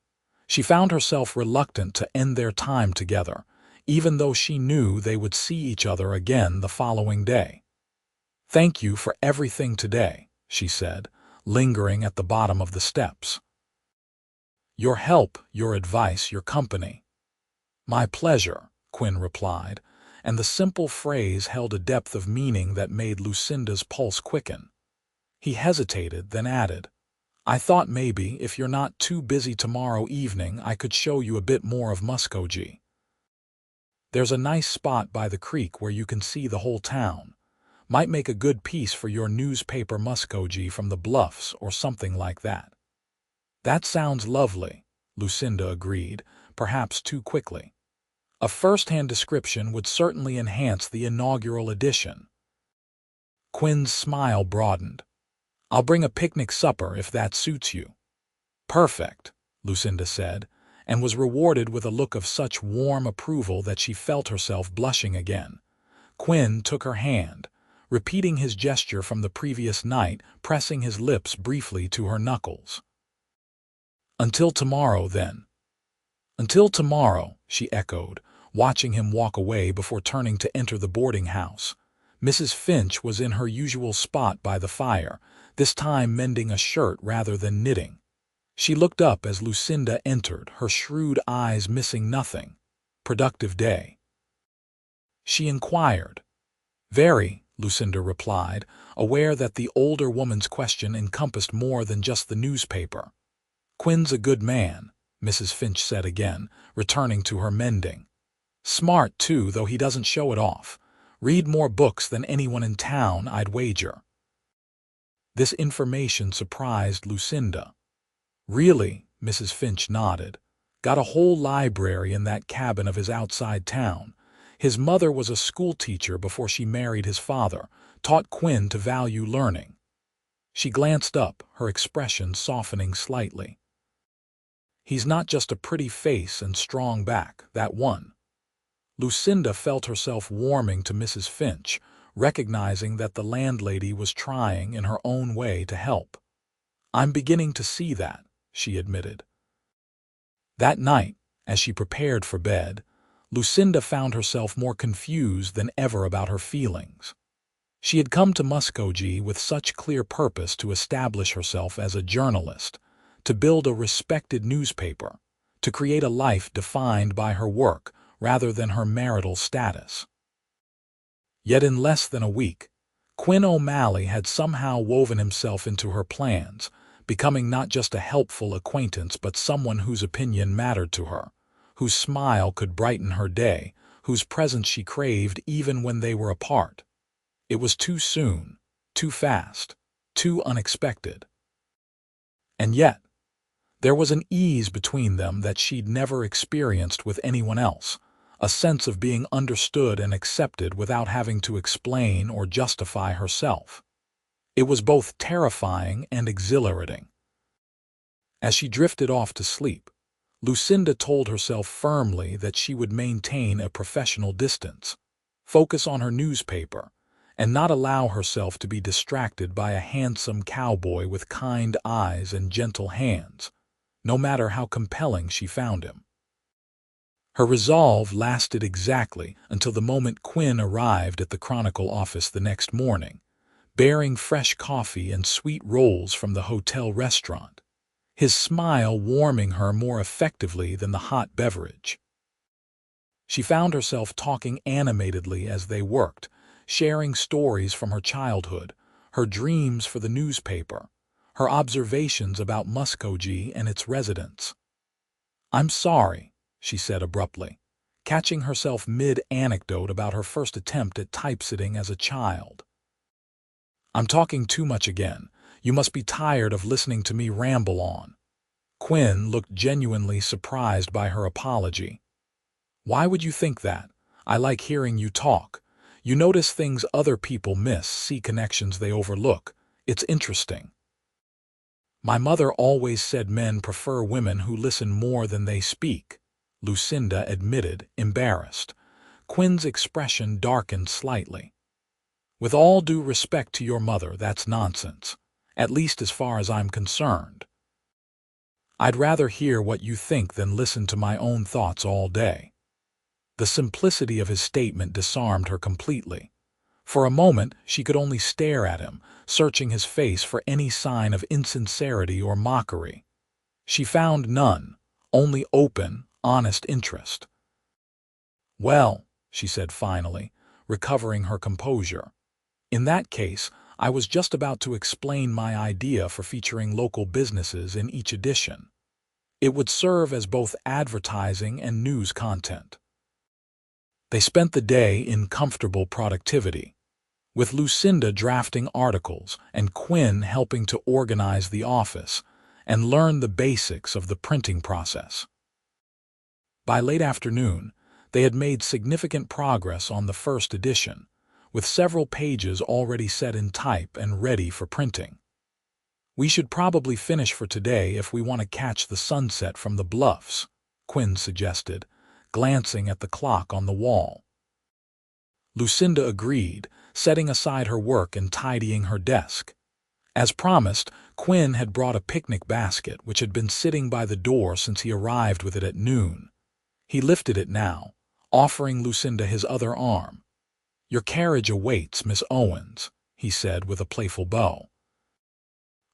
She found herself reluctant to end their time together, even though she knew they would see each other again the following day. "Thank you for everything today," she said, lingering at the bottom of the steps. "Your help, your advice, your company." "My pleasure," Quinn replied, and the simple phrase held a depth of meaning that made Lucinda's pulse quicken. He hesitated, then added, "I thought maybe, if you're not too busy tomorrow evening, I could show you a bit more of Muskogee. There's a nice spot by the creek where you can see the whole town. Might make a good piece for your newspaper, Muskogee from the Bluffs or something like that." "That sounds lovely," Lucinda agreed, perhaps too quickly. "A first-hand description would certainly enhance the inaugural edition." Quinn's smile broadened. "I'll bring a picnic supper if that suits you." "Perfect," Lucinda said, and was rewarded with a look of such warm approval that she felt herself blushing again. Quinn took her hand, repeating his gesture from the previous night, pressing his lips briefly to her knuckles. "Until tomorrow, then." "Until tomorrow," she echoed, watching him walk away before turning to enter the boarding house. Mrs. Finch was in her usual spot by the fire, this time mending a shirt rather than knitting. She looked up as Lucinda entered, her shrewd eyes missing nothing. "Productive day?" she inquired. "Very," Lucinda replied, aware that the older woman's question encompassed more than just the newspaper. "Quinn's a good man," Mrs. Finch said again, returning to her mending. "Smart, too, though he doesn't show it off. Read more books than anyone in town, I'd wager." This information surprised Lucinda. "Really?" Mrs. Finch nodded. "Got a whole library in that cabin of his outside town. His mother was a schoolteacher before she married his father, taught Quinn to value learning." She glanced up, her expression softening slightly. "He's not just a pretty face and strong back, that one." Lucinda felt herself warming to Mrs. Finch, recognizing that the landlady was trying in her own way to help. "I'm beginning to see that," she admitted. That night, as she prepared for bed, Lucinda found herself more confused than ever about her feelings. She had come to Muskogee with such clear purpose to establish herself as a journalist, to build a respected newspaper, to create a life defined by her work rather than her marital status. Yet in less than a week, Quinn O'Malley had somehow woven himself into her plans, becoming not just a helpful acquaintance but someone whose opinion mattered to her, whose smile could brighten her day, whose presence she craved even when they were apart. It was too soon, too fast, too unexpected. And yet, there was an ease between them that she'd never experienced with anyone else, a sense of being understood and accepted without having to explain or justify herself. It was both terrifying and exhilarating. As she drifted off to sleep, Lucinda told herself firmly that she would maintain a professional distance, focus on her newspaper, and not allow herself to be distracted by a handsome cowboy with kind eyes and gentle hands, no matter how compelling she found him. Her resolve lasted exactly until the moment Quinn arrived at the Chronicle office the next morning, bearing fresh coffee and sweet rolls from the hotel restaurant, his smile warming her more effectively than the hot beverage. She found herself talking animatedly as they worked, sharing stories from her childhood, her dreams for the newspaper, her observations about Muskogee and its residents. "I'm sorry," she said abruptly, catching herself mid-anecdote about her first attempt at typesetting as a child. "I'm talking too much again. You must be tired of listening to me ramble on." Quinn looked genuinely surprised by her apology. "Why would you think that? I like hearing you talk. You notice things other people miss, see connections they overlook. It's interesting." "My mother always said men prefer women who listen more than they speak," Lucinda admitted, embarrassed. Quinn's expression darkened slightly. "With all due respect to your mother, that's nonsense, at least as far as I'm concerned. I'd rather hear what you think than listen to my own thoughts all day." The simplicity of his statement disarmed her completely. For a moment, she could only stare at him, searching his face for any sign of insincerity or mockery. She found none, only open, honest interest. "Well," she said finally, recovering her composure, "in that case, I was just about to explain my idea for featuring local businesses in each edition. It would serve as both advertising and news content." They spent the day in comfortable productivity, with Lucinda drafting articles and Quinn helping to organize the office and learn the basics of the printing process. By late afternoon, they had made significant progress on the first edition, with several pages already set in type and ready for printing. "We should probably finish for today if we want to catch the sunset from the bluffs," Quinn suggested, glancing at the clock on the wall. Lucinda agreed, setting aside her work and tidying her desk. As promised, Quinn had brought a picnic basket which had been sitting by the door since he arrived with it at noon. He lifted it now, offering Lucinda his other arm. "Your carriage awaits, Miss Owens," he said with a playful bow.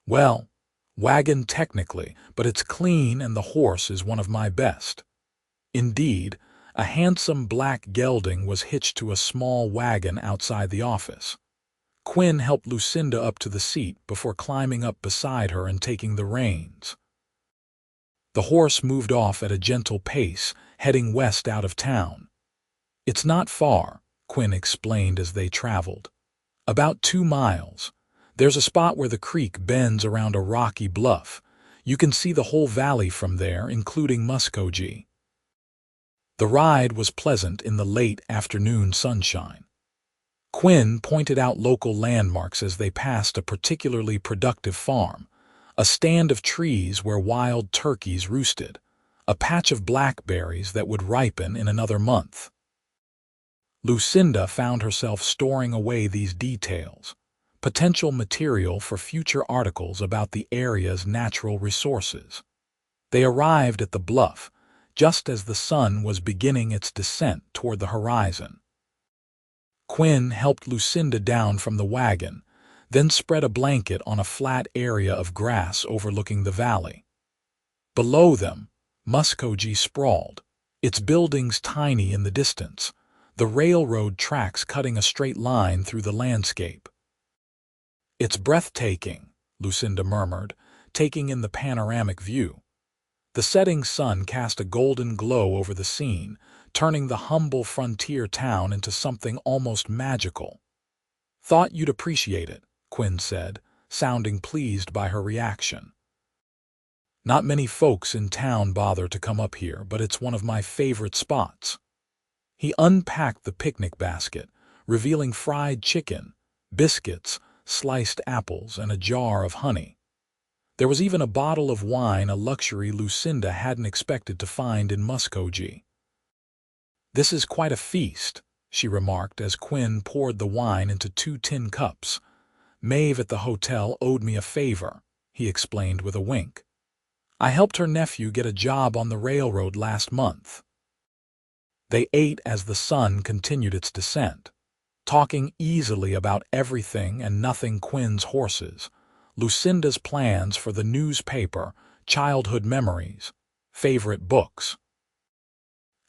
"Well, wagon technically, but it's clean and the horse is one of my best." Indeed, a handsome black gelding was hitched to a small wagon outside the office. Quinn helped Lucinda up to the seat before climbing up beside her and taking the reins. The horse moved off at a gentle pace, heading west out of town. "It's not far," Quinn explained as they traveled. "About 2 miles. There's a spot where the creek bends around a rocky bluff. You can see the whole valley from there, including Muskogee." The ride was pleasant in the late afternoon sunshine. Quinn pointed out local landmarks as they passed a particularly productive farm, a stand of trees where wild turkeys roosted, a patch of blackberries that would ripen in another month. Lucinda found herself storing away these details, potential material for future articles about the area's natural resources. They arrived at the bluff, just as the sun was beginning its descent toward the horizon. Quinn helped Lucinda down from the wagon, then spread a blanket on a flat area of grass overlooking the valley. Below them, Muskogee sprawled, its buildings tiny in the distance, the railroad tracks cutting a straight line through the landscape. "It's breathtaking," Lucinda murmured, taking in the panoramic view. The setting sun cast a golden glow over the scene, turning the humble frontier town into something almost magical. "Thought you'd appreciate it," Quinn said, sounding pleased by her reaction. "Not many folks in town bother to come up here, but it's one of my favorite spots." He unpacked the picnic basket, revealing fried chicken, biscuits, sliced apples, and a jar of honey. There was even a bottle of wine, a luxury Lucinda hadn't expected to find in Muskogee. "This is quite a feast," she remarked as Quinn poured the wine into 2 tin cups. "Maeve at the hotel owed me a favor," he explained with a wink. "I helped her nephew get a job on the railroad last month." They ate as the sun continued its descent, talking easily about everything and nothing: Quinn's horses, Lucinda's plans for the newspaper, childhood memories, favorite books.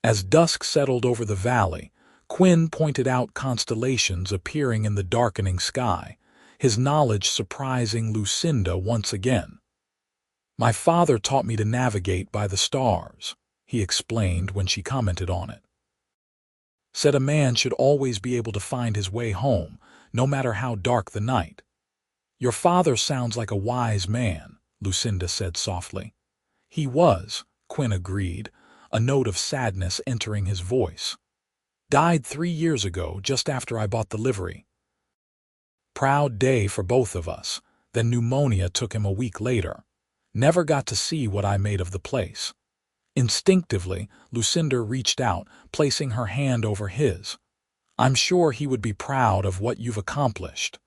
As dusk settled over the valley, Quinn pointed out constellations appearing in the darkening sky, his knowledge surprising Lucinda once again. "My father taught me to navigate by the stars," he explained when she commented on it. "Said a man should always be able to find his way home, no matter how dark the night." "Your father sounds like a wise man," Lucinda said softly. "He was," Quinn agreed, a note of sadness entering his voice. "Died 3 years ago, just after I bought the livery. Proud day for both of us. Then pneumonia took him a week later. Never got to see what I made of the place." Instinctively, Lucinda reached out, placing her hand over his. "I'm sure he would be proud of what you've accomplished."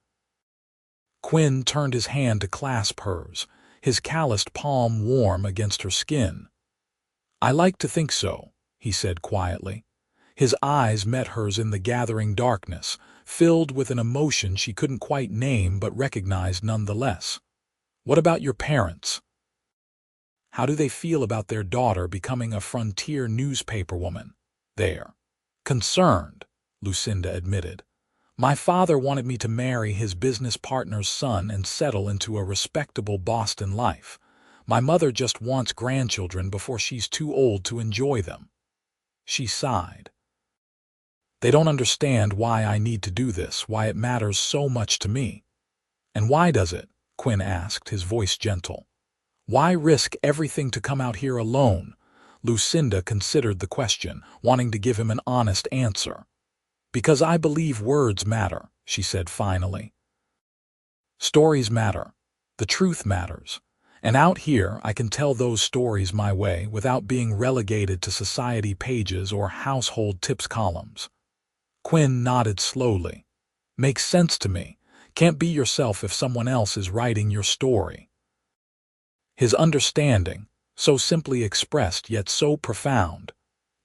Quinn turned his hand to clasp hers, his calloused palm warm against her skin. "I like to think so," he said quietly. His eyes met hers in the gathering darkness, filled with an emotion she couldn't quite name but recognized nonetheless. "What about your parents? How do they feel about their daughter becoming a frontier newspaperwoman?" "They're concerned," Lucinda admitted. "My father wanted me to marry his business partner's son and settle into a respectable Boston life. My mother just wants grandchildren before she's too old to enjoy them." She sighed. "They don't understand why I need to do this, why it matters so much to me." "And why does it?" Quinn asked, his voice gentle. "Why risk everything to come out here alone?" Lucinda considered the question, wanting to give him an honest answer. "Because I believe words matter," she said finally. "Stories matter. The truth matters. And out here I can tell those stories my way without being relegated to society pages or household tips columns." Quinn nodded slowly. "Makes sense to me. Can't be yourself if someone else is writing your story." His understanding, so simply expressed yet so profound,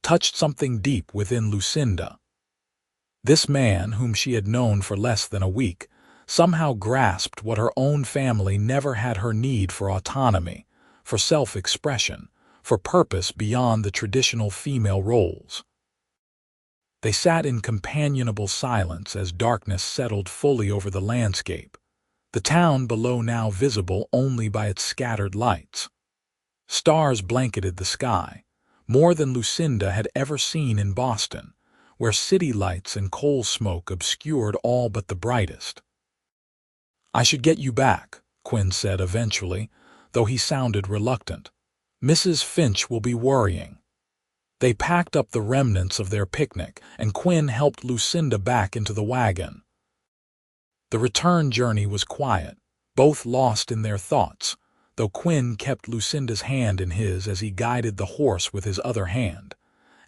touched something deep within Lucinda. This man, whom she had known for less than a week, somehow grasped what her own family never had: her need for autonomy, for self-expression, for purpose beyond the traditional female roles. They sat in companionable silence as darkness settled fully over the landscape, the town below now visible only by its scattered lights. Stars blanketed the sky, more than Lucinda had ever seen in Boston, where city lights and coal smoke obscured all but the brightest. "I should get you back," Quinn said eventually, though he sounded reluctant. "Mrs. Finch will be worrying." They packed up the remnants of their picnic, and Quinn helped Lucinda back into the wagon. The return journey was quiet, both lost in their thoughts, though Quinn kept Lucinda's hand in his as he guided the horse with his other hand.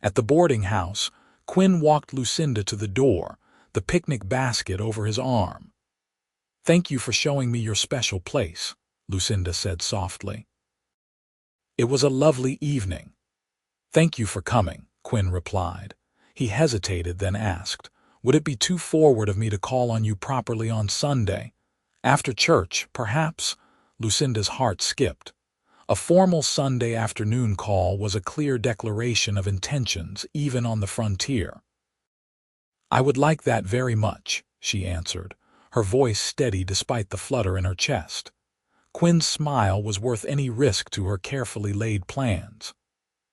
At the boarding house, Quinn walked Lucinda to the door, the picnic basket over his arm. "Thank you for showing me your special place," Lucinda said softly. "It was a lovely evening." "Thank you for coming," Quinn replied. He hesitated, then asked, "Would it be too forward of me to call on you properly on Sunday? After church, perhaps?" Lucinda's heart skipped. A formal Sunday afternoon call was a clear declaration of intentions, even on the frontier. "I would like that very much," she answered, her voice steady despite the flutter in her chest. Quinn's smile was worth any risk to her carefully laid plans.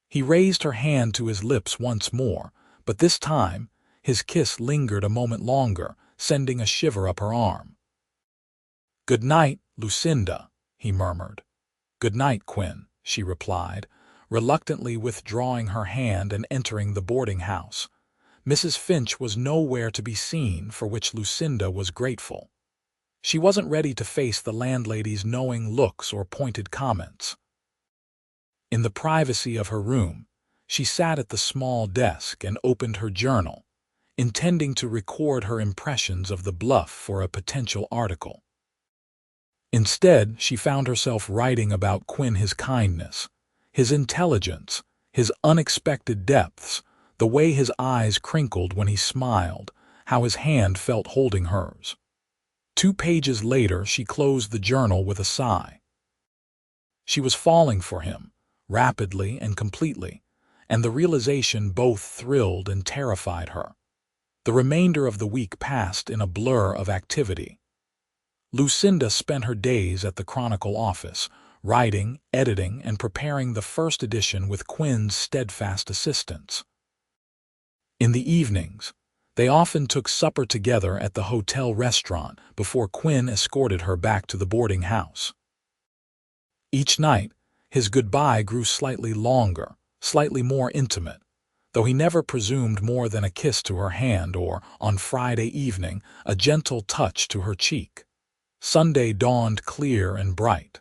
He raised her hand to his lips once more, but this time his kiss lingered a moment longer, sending a shiver up her arm. "Good night, Lucinda," he murmured. "Good night, Quinn," she replied, reluctantly withdrawing her hand and entering the boarding house. Mrs. Finch was nowhere to be seen, for which Lucinda was grateful. She wasn't ready to face the landlady's knowing looks or pointed comments. In the privacy of her room, she sat at the small desk and opened her journal, intending to record her impressions of the bluff for a potential article. Instead, she found herself writing about Quinn, his kindness, his intelligence, his unexpected depths, the way his eyes crinkled when he smiled, how his hand felt holding hers. 2 pages later, she closed the journal with a sigh. She was falling for him, rapidly and completely, and the realization both thrilled and terrified her. The remainder of the week passed in a blur of activity. Lucinda spent her days at the Chronicle office, writing, editing, and preparing the first edition with Quinn's steadfast assistance. In the evenings, they often took supper together at the hotel restaurant before Quinn escorted her back to the boarding house. Each night, his goodbye grew slightly longer, slightly more intimate, though he never presumed more than a kiss to her hand or, on Friday evening, a gentle touch to her cheek. Sunday dawned clear and bright.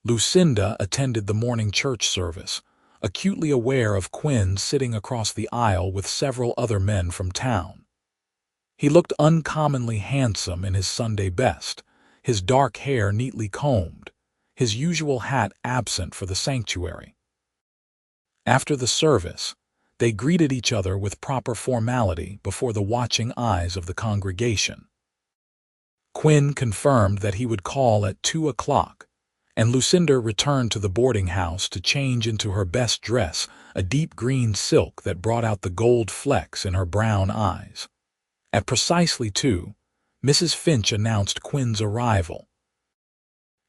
Lucinda attended the morning church service, acutely aware of Quinn sitting across the aisle with several other men from town. He looked uncommonly handsome in his Sunday best, his dark hair neatly combed, his usual hat absent for the sanctuary. After the service, they greeted each other with proper formality before the watching eyes of the congregation. Quinn confirmed that he would call at 2 o'clock, and Lucinda returned to the boarding house to change into her best dress, a deep green silk that brought out the gold flecks in her brown eyes. At precisely 2, Mrs. Finch announced Quinn's arrival.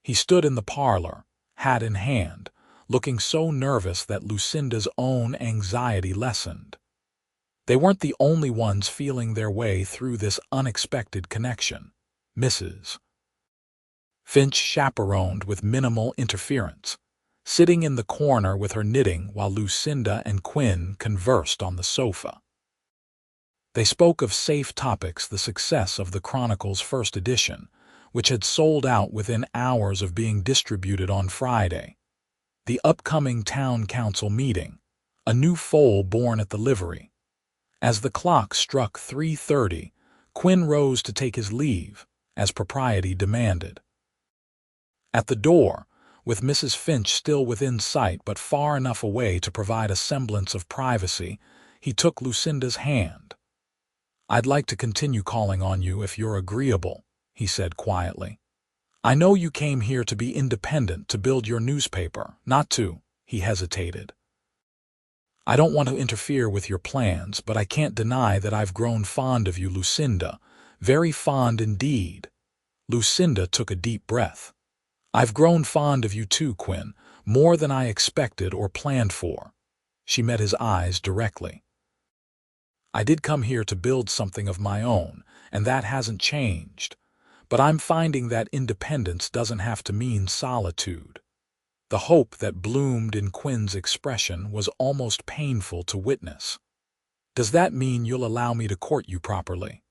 He stood in the parlor, hat in hand, looking so nervous that Lucinda's own anxiety lessened. They weren't the only ones feeling their way through this unexpected connection. Mrs. Finch chaperoned with minimal interference, sitting in the corner with her knitting while Lucinda and Quinn conversed on the sofa. They spoke of safe topics: the success of the Chronicle's first edition, which had sold out within hours of being distributed on Friday, the upcoming town council meeting, a new foal born at the livery. As the clock struck 3:30, Quinn rose to take his leave, as propriety demanded. At the door, with Mrs. Finch still within sight but far enough away to provide a semblance of privacy, he took Lucinda's hand. "I'd like to continue calling on you if you're agreeable," he said quietly. "I know you came here to be independent, to build your newspaper, not to—" he hesitated. "I don't want to interfere with your plans, but I can't deny that I've grown fond of you, Lucinda, very fond indeed." Lucinda took a deep breath. "I've grown fond of you too, Quinn, more than I expected or planned for." She met his eyes directly. "I did come here to build something of my own, and that hasn't changed. But I'm finding that independence doesn't have to mean solitude." The hope that bloomed in Quinn's expression was almost painful to witness. "Does that mean you'll allow me to court you properly?"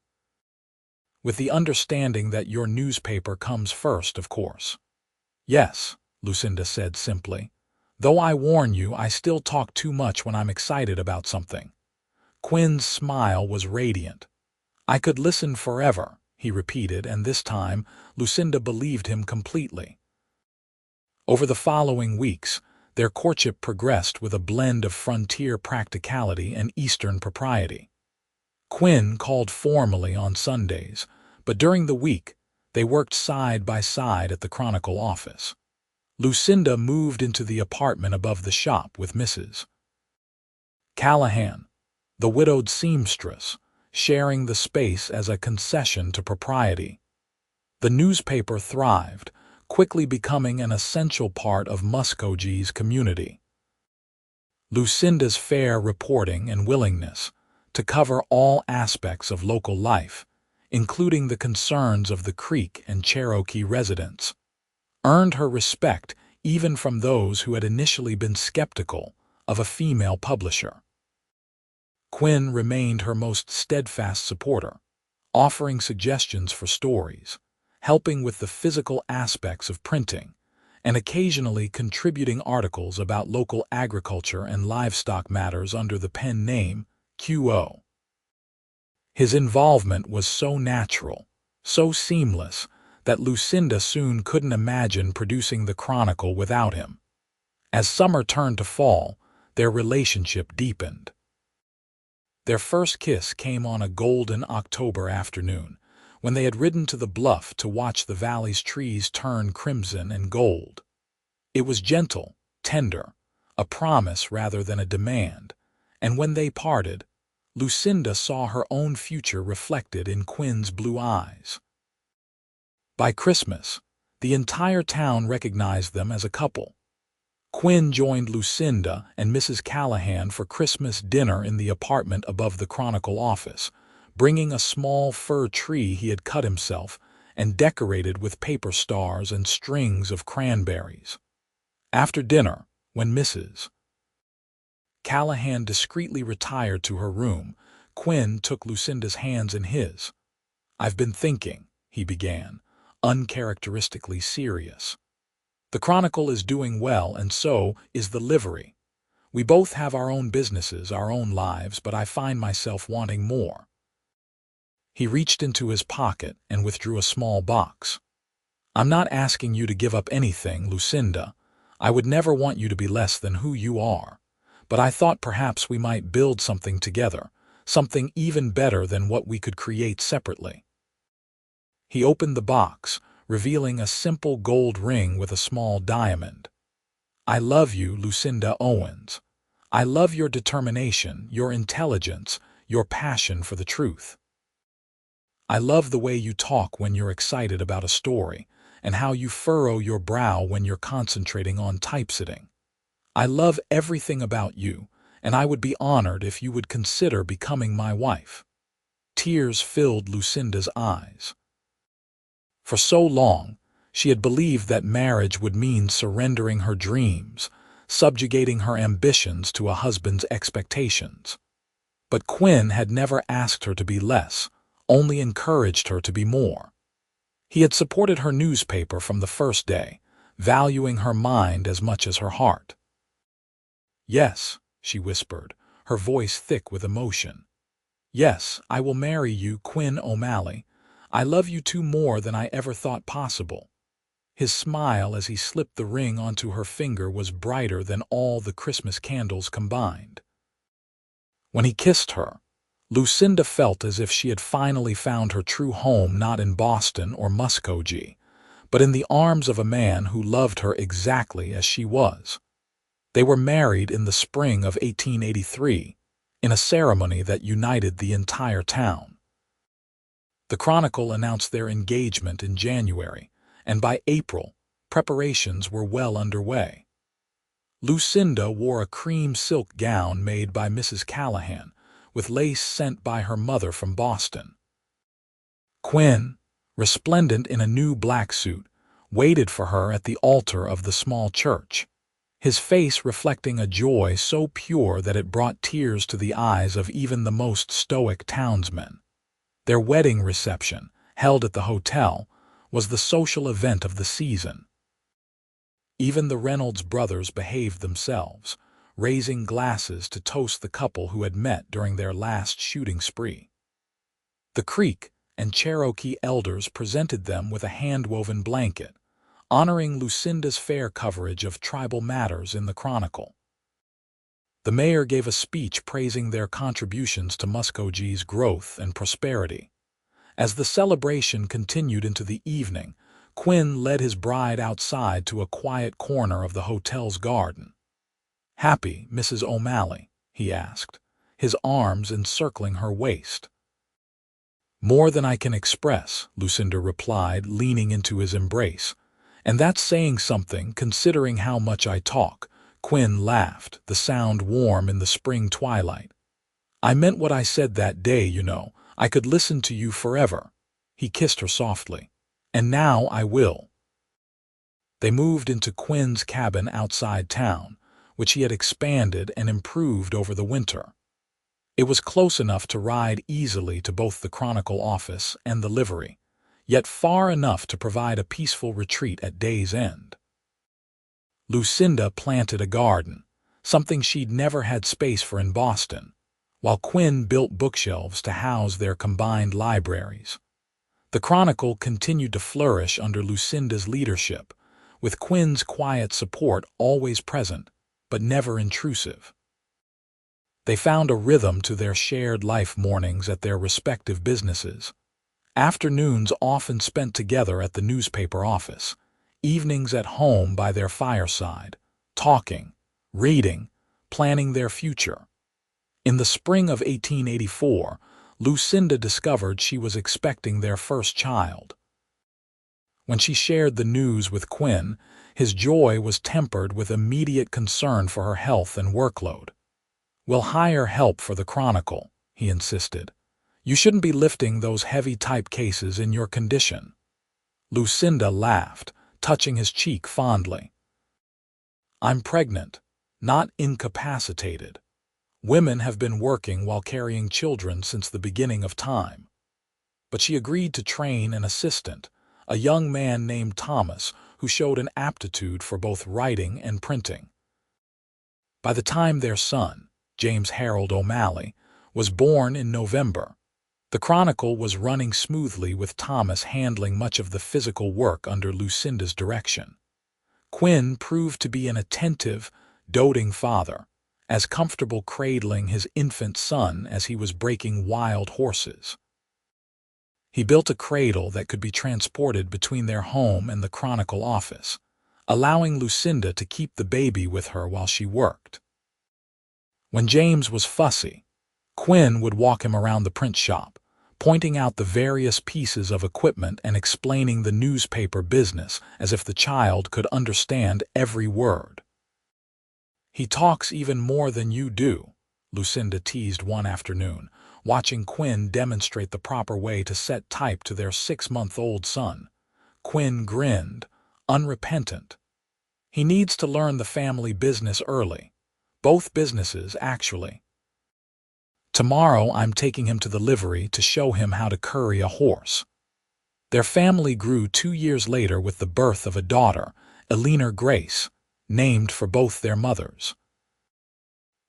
"With the understanding that your newspaper comes first, of course." "Yes," Lucinda said simply. "Though I warn you, I still talk too much when I'm excited about something." Quinn's smile was radiant. "I could listen forever," he repeated, and this time Lucinda believed him completely. Over the following weeks, their courtship progressed with a blend of frontier practicality and Eastern propriety. Quinn called formally on Sundays, but during the week, they worked side by side at the Chronicle office. Lucinda moved into the apartment above the shop with Mrs. Callahan, the widowed seamstress, sharing the space as a concession to propriety. The newspaper thrived, quickly becoming an essential part of Muskogee's community. Lucinda's fair reporting and willingness to cover all aspects of local life, including the concerns of the Creek and Cherokee residents, earned her respect even from those who had initially been skeptical of a female publisher. Quinn remained her most steadfast supporter, offering suggestions for stories, helping with the physical aspects of printing, and occasionally contributing articles about local agriculture and livestock matters under the pen name Qo. His involvement was so natural, so seamless, that Lucinda soon couldn't imagine producing the Chronicle without him. As summer turned to fall, their relationship deepened. Their first kiss came on a golden October afternoon, when they had ridden to the bluff to watch the valley's trees turn crimson and gold. It was gentle, tender, a promise rather than a demand, and when they parted, Lucinda saw her own future reflected in Quinn's blue eyes. By Christmas, the entire town recognized them as a couple. Quinn joined Lucinda and Mrs. Callahan for Christmas dinner in the apartment above the Chronicle office, bringing a small fir tree he had cut himself and decorated with paper stars and strings of cranberries. After dinner, when Mrs. Callahan discreetly retired to her room, Quinn took Lucinda's hands in his. "I've been thinking," he began, uncharacteristically serious. "The Chronicle is doing well, and so is the livery. We both have our own businesses, our own lives, but I find myself wanting more." He reached into his pocket and withdrew a small box. "I'm not asking you to give up anything, Lucinda. I would never want you to be less than who you are. But I thought perhaps we might build something together, something even better than what we could create separately." He opened the box, revealing a simple gold ring with a small diamond. "I love you, Lucinda Owens. I love your determination, your intelligence, your passion for the truth. I love the way you talk when you're excited about a story, and how you furrow your brow when you're concentrating on typesetting. I love everything about you, and I would be honored if you would consider becoming my wife." Tears filled Lucinda's eyes. For so long, she had believed that marriage would mean surrendering her dreams, subjugating her ambitions to a husband's expectations. But Quinn had never asked her to be less, only encouraged her to be more. He had supported her newspaper from the first day, valuing her mind as much as her heart. "Yes," she whispered, her voice thick with emotion. "Yes, I will marry you, Quinn O'Malley. I love you two more than I ever thought possible." His smile as he slipped the ring onto her finger was brighter than all the Christmas candles combined. When he kissed her, Lucinda felt as if she had finally found her true home, not in Boston or Muskogee, but in the arms of a man who loved her exactly as she was. They were married in the spring of 1883, in a ceremony that united the entire town. The Chronicle announced their engagement in January, and by April, preparations were well underway. Lucinda wore a cream silk gown made by Mrs. Callahan, with lace sent by her mother from Boston. Quinn, resplendent in a new black suit, waited for her at the altar of the small church, his face reflecting a joy so pure that it brought tears to the eyes of even the most stoic townsmen. Their wedding reception, held at the hotel, was the social event of the season. Even the Reynolds brothers behaved themselves, raising glasses to toast the couple who had met during their last shooting spree. The Creek and Cherokee elders presented them with a hand-woven blanket, honoring Lucinda's fair coverage of tribal matters in the Chronicle. The mayor gave a speech praising their contributions to Muskogee's growth and prosperity. As the celebration continued into the evening, Quinn led his bride outside to a quiet corner of the hotel's garden. "Happy, Mrs. O'Malley?" he asked, his arms encircling her waist. "More than I can express," Lucinda replied, leaning into his embrace. "And that's saying something, considering how much I talk." Quinn laughed, the sound warm in the spring twilight. "I meant what I said that day, you know. I could listen to you forever." He kissed her softly. "And now I will." They moved into Quinn's cabin outside town, which he had expanded and improved over the winter. It was close enough to ride easily to both the Chronicle office and the livery, yet far enough to provide a peaceful retreat at day's end. Lucinda planted a garden, something she'd never had space for in Boston, while Quinn built bookshelves to house their combined libraries. The Chronicle continued to flourish under Lucinda's leadership, with Quinn's quiet support always present, but never intrusive. They found a rhythm to their shared life mornings at their respective businesses. Afternoons often spent together at the newspaper office, evenings at home by their fireside, talking, reading, planning their future. In the spring of 1884, Lucinda discovered she was expecting their first child. When she shared the news with Quinn, his joy was tempered with immediate concern for her health and workload. "We'll hire help for the Chronicle," he insisted. "You shouldn't be lifting those heavy type cases in your condition." Lucinda laughed, touching his cheek fondly. "I'm pregnant, not incapacitated. Women have been working while carrying children since the beginning of time." But she agreed to train an assistant, a young man named Thomas, who showed an aptitude for both writing and printing. By the time their son, James Harold O'Malley, was born in November, the Chronicle was running smoothly with Thomas handling much of the physical work under Lucinda's direction. Quinn proved to be an attentive, doting father, as comfortable cradling his infant son as he was breaking wild horses. He built a cradle that could be transported between their home and the Chronicle office, allowing Lucinda to keep the baby with her while she worked. When James was fussy, Quinn would walk him around the print shop, pointing out the various pieces of equipment and explaining the newspaper business as if the child could understand every word. "He talks even more than you do," Lucinda teased one afternoon, watching Quinn demonstrate the proper way to set type to their 6-month-old son. Quinn grinned, unrepentant. "He needs to learn the family business early. Both businesses, actually. Tomorrow I'm taking him to the livery to show him how to curry a horse." Their family grew 2 years later with the birth of a daughter, Eleanor Grace, named for both their mothers.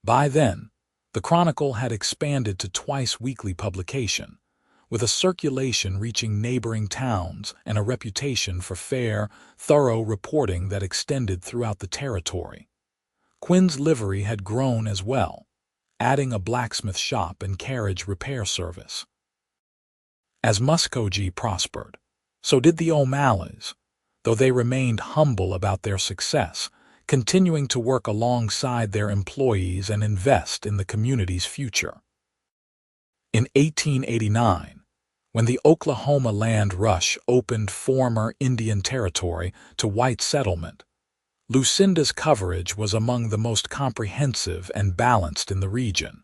By then, the Chronicle had expanded to twice-weekly publication, with a circulation reaching neighboring towns and a reputation for fair, thorough reporting that extended throughout the territory. Quinn's livery had grown as well, adding a blacksmith shop and carriage repair service. As Muskogee prospered, so did the O'Malleys, though they remained humble about their success, continuing to work alongside their employees and invest in the community's future. In 1889, when the Oklahoma land rush opened former Indian territory to white settlement, Lucinda's coverage was among the most comprehensive and balanced in the region.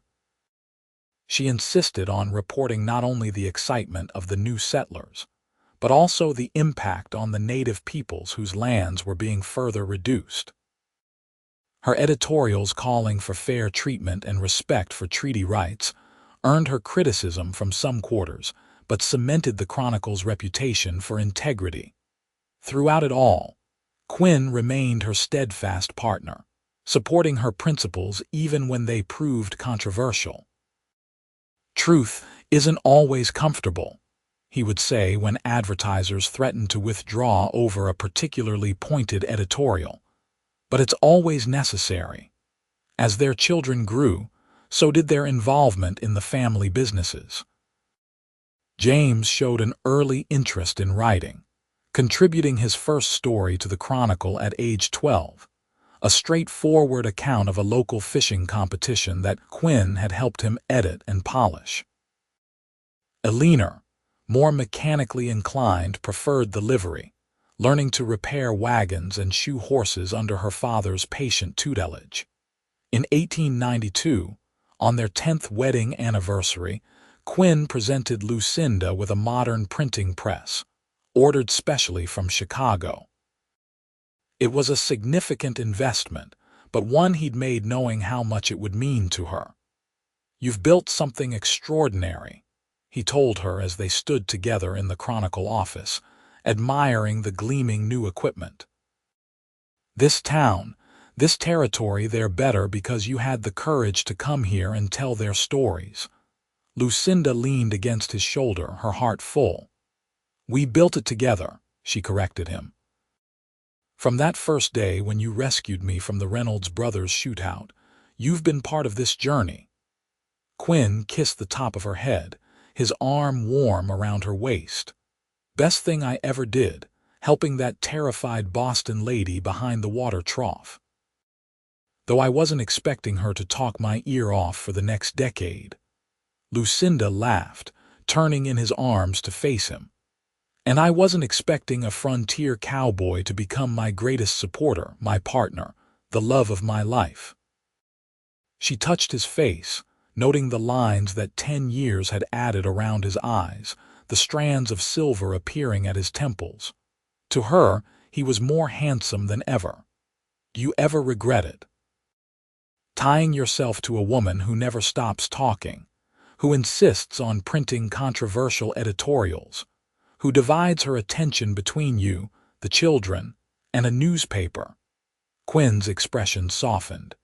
She insisted on reporting not only the excitement of the new settlers, but also the impact on the native peoples whose lands were being further reduced. Her editorials calling for fair treatment and respect for treaty rights earned her criticism from some quarters, but cemented the Chronicle's reputation for integrity. Throughout it all, Quinn remained her steadfast partner, supporting her principles even when they proved controversial. "Truth isn't always comfortable," he would say when advertisers threatened to withdraw over a particularly pointed editorial, "but it's always necessary." As their children grew, so did their involvement in the family businesses. James showed an early interest in writing, contributing his first story to the Chronicle at age 12, a straightforward account of a local fishing competition that Quinn had helped him edit and polish. Eleanor, more mechanically inclined, preferred the livery, learning to repair wagons and shoe horses under her father's patient tutelage. In 1892, on their 10th wedding anniversary, Quinn presented Lucinda with a modern printing press, ordered specially from Chicago. It was a significant investment, but one he'd made knowing how much it would mean to her. "You've built something extraordinary," he told her as they stood together in the Chronicle office, admiring the gleaming new equipment. "This town, This territory they're better because you had the courage to come here and tell their stories. Lucinda leaned against his shoulder, her heart full. We built it together, she corrected him. From that first day when you rescued me from the Reynolds brothers' shootout, you've been part of this journey. Quinn kissed the top of her head, his arm warm around her waist. Best thing I ever did, helping that terrified Boston lady behind the water trough. Though I wasn't expecting her to talk my ear off for the next decade. Lucinda laughed, turning in his arms to face him. And I wasn't expecting a frontier cowboy to become my greatest supporter, my partner, the love of my life. She touched his face, noting the lines that 10 years had added around his eyes, the strands of silver appearing at his temples. To her, he was more handsome than ever. Do you ever regret it? Tying yourself to a woman who never stops talking, who insists on printing controversial editorials, who divides her attention between you, the children, and a newspaper. Quinn's expression softened,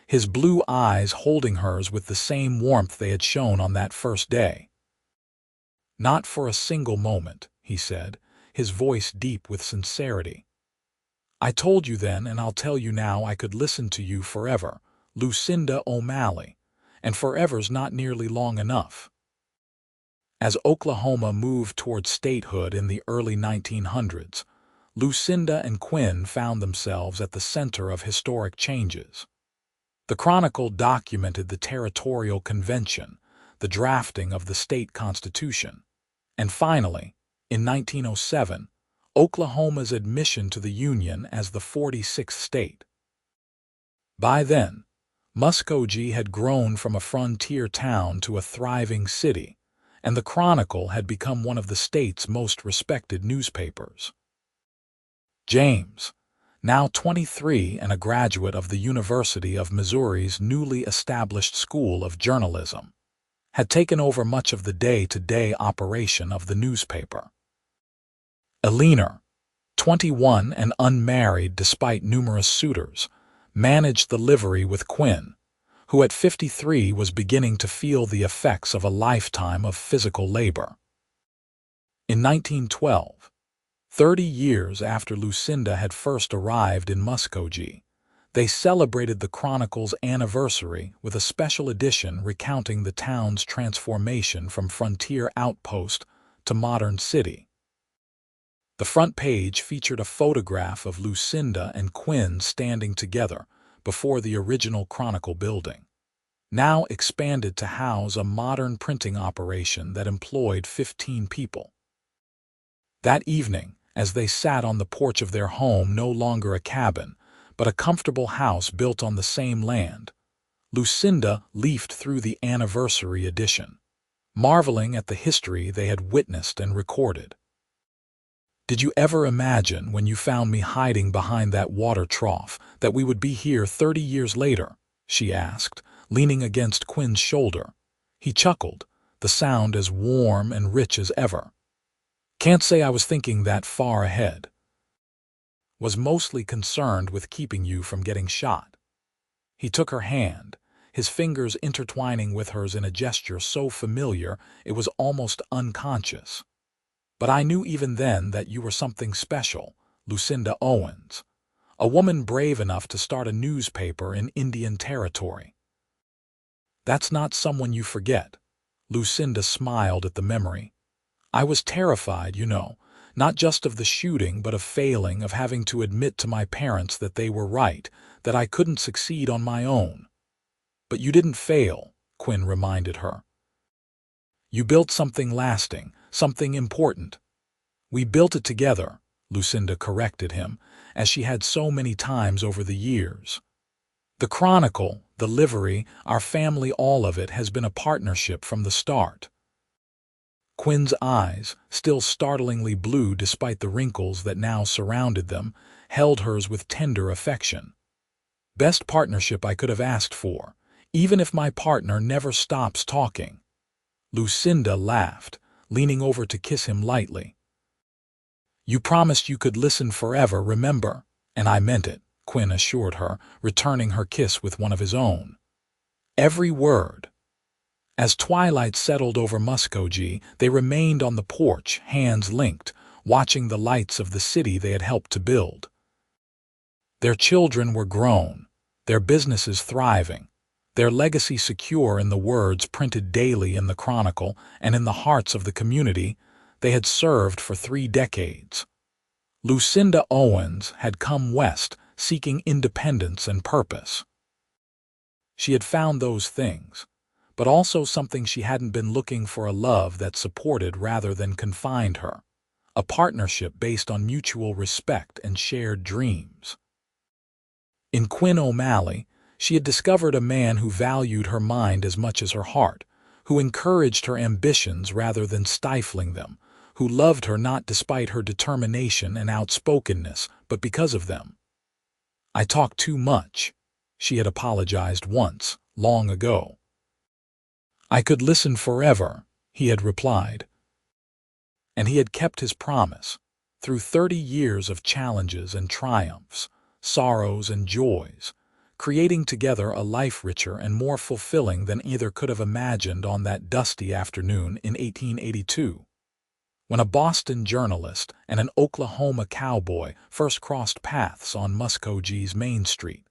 his blue eyes holding hers with the same warmth they had shown on that first day. Not for a single moment, he said, his voice deep with sincerity. I told you then, and I'll tell you now, I could listen to you forever, Lucinda O'Malley, and forever's not nearly long enough. As Oklahoma moved toward statehood in the early 1900s, Lucinda and Quinn found themselves at the center of historic changes. The Chronicle documented the territorial convention, the drafting of the state constitution, and finally, in 1907, Oklahoma's admission to the Union as the 46th state. By then, Muskogee had grown from a frontier town to a thriving city, and the Chronicle had become one of the state's most respected newspapers. James, now 23 and a graduate of the University of Missouri's newly established School of Journalism, had taken over much of the day-to-day operation of the newspaper. Eleanor, 21 and unmarried despite numerous suitors, managed the livery with Quinn, who at 53 was beginning to feel the effects of a lifetime of physical labor. In 1912, 30 years after Lucinda had first arrived in Muskogee, they celebrated the Chronicle's anniversary with a special edition recounting the town's transformation from frontier outpost to modern city. The front page featured a photograph of Lucinda and Quinn standing together before the original Chronicle building, now expanded to house a modern printing operation that employed 15 people. That evening, as they sat on the porch of their home, no longer a cabin, but a comfortable house built on the same land, Lucinda leafed through the anniversary edition, marveling at the history they had witnessed and recorded. Did you ever imagine, when you found me hiding behind that water trough, that we would be here 30 years later? She asked, leaning against Quinn's shoulder. He chuckled, the sound as warm and rich as ever. Can't say I was thinking that far ahead. Was mostly concerned with keeping you from getting shot. He took her hand, his fingers intertwining with hers in a gesture so familiar it was almost unconscious. But I knew even then that you were something special, Lucinda Owens, a woman brave enough to start a newspaper in Indian Territory. That's not someone you forget. Lucinda smiled at the memory. I was terrified, you know, not just of the shooting but of failing, of having to admit to my parents that they were right, that I couldn't succeed on my own. But you didn't fail, Quinn reminded her. You built something lasting, something important. We built it together, Lucinda corrected him, as she had so many times over the years. The Chronicle, the livery, our family, all of it has been a partnership from the start. Quinn's eyes, still startlingly blue despite the wrinkles that now surrounded them, held hers with tender affection. Best partnership I could have asked for, even if my partner never stops talking. Lucinda laughed, leaning over to kiss him lightly. You promised you could listen forever, remember? And I meant it, Quinn assured her, returning her kiss with one of his own. Every word. As twilight settled over Muskogee, they remained on the porch, hands linked, watching the lights of the city they had helped to build. Their children were grown, their businesses thriving, their legacy secure in the words printed daily in the Chronicle and in the hearts of the community they had served for 3 decades. Lucinda Owens had come west seeking independence and purpose. She had found those things, but also something she hadn't been looking for: a love that supported rather than confined her, a partnership based on mutual respect and shared dreams. In Quinn O'Malley, she had discovered a man who valued her mind as much as her heart, who encouraged her ambitions rather than stifling them, who loved her not despite her determination and outspokenness, but because of them. "I talk too much," she had apologized once, long ago. "I could listen forever," he had replied. And he had kept his promise. Through 30 years of challenges and triumphs, sorrows and joys, creating together a life richer and more fulfilling than either could have imagined on that dusty afternoon in 1882. When a Boston journalist and an Oklahoma cowboy first crossed paths on Muskogee's Main Street.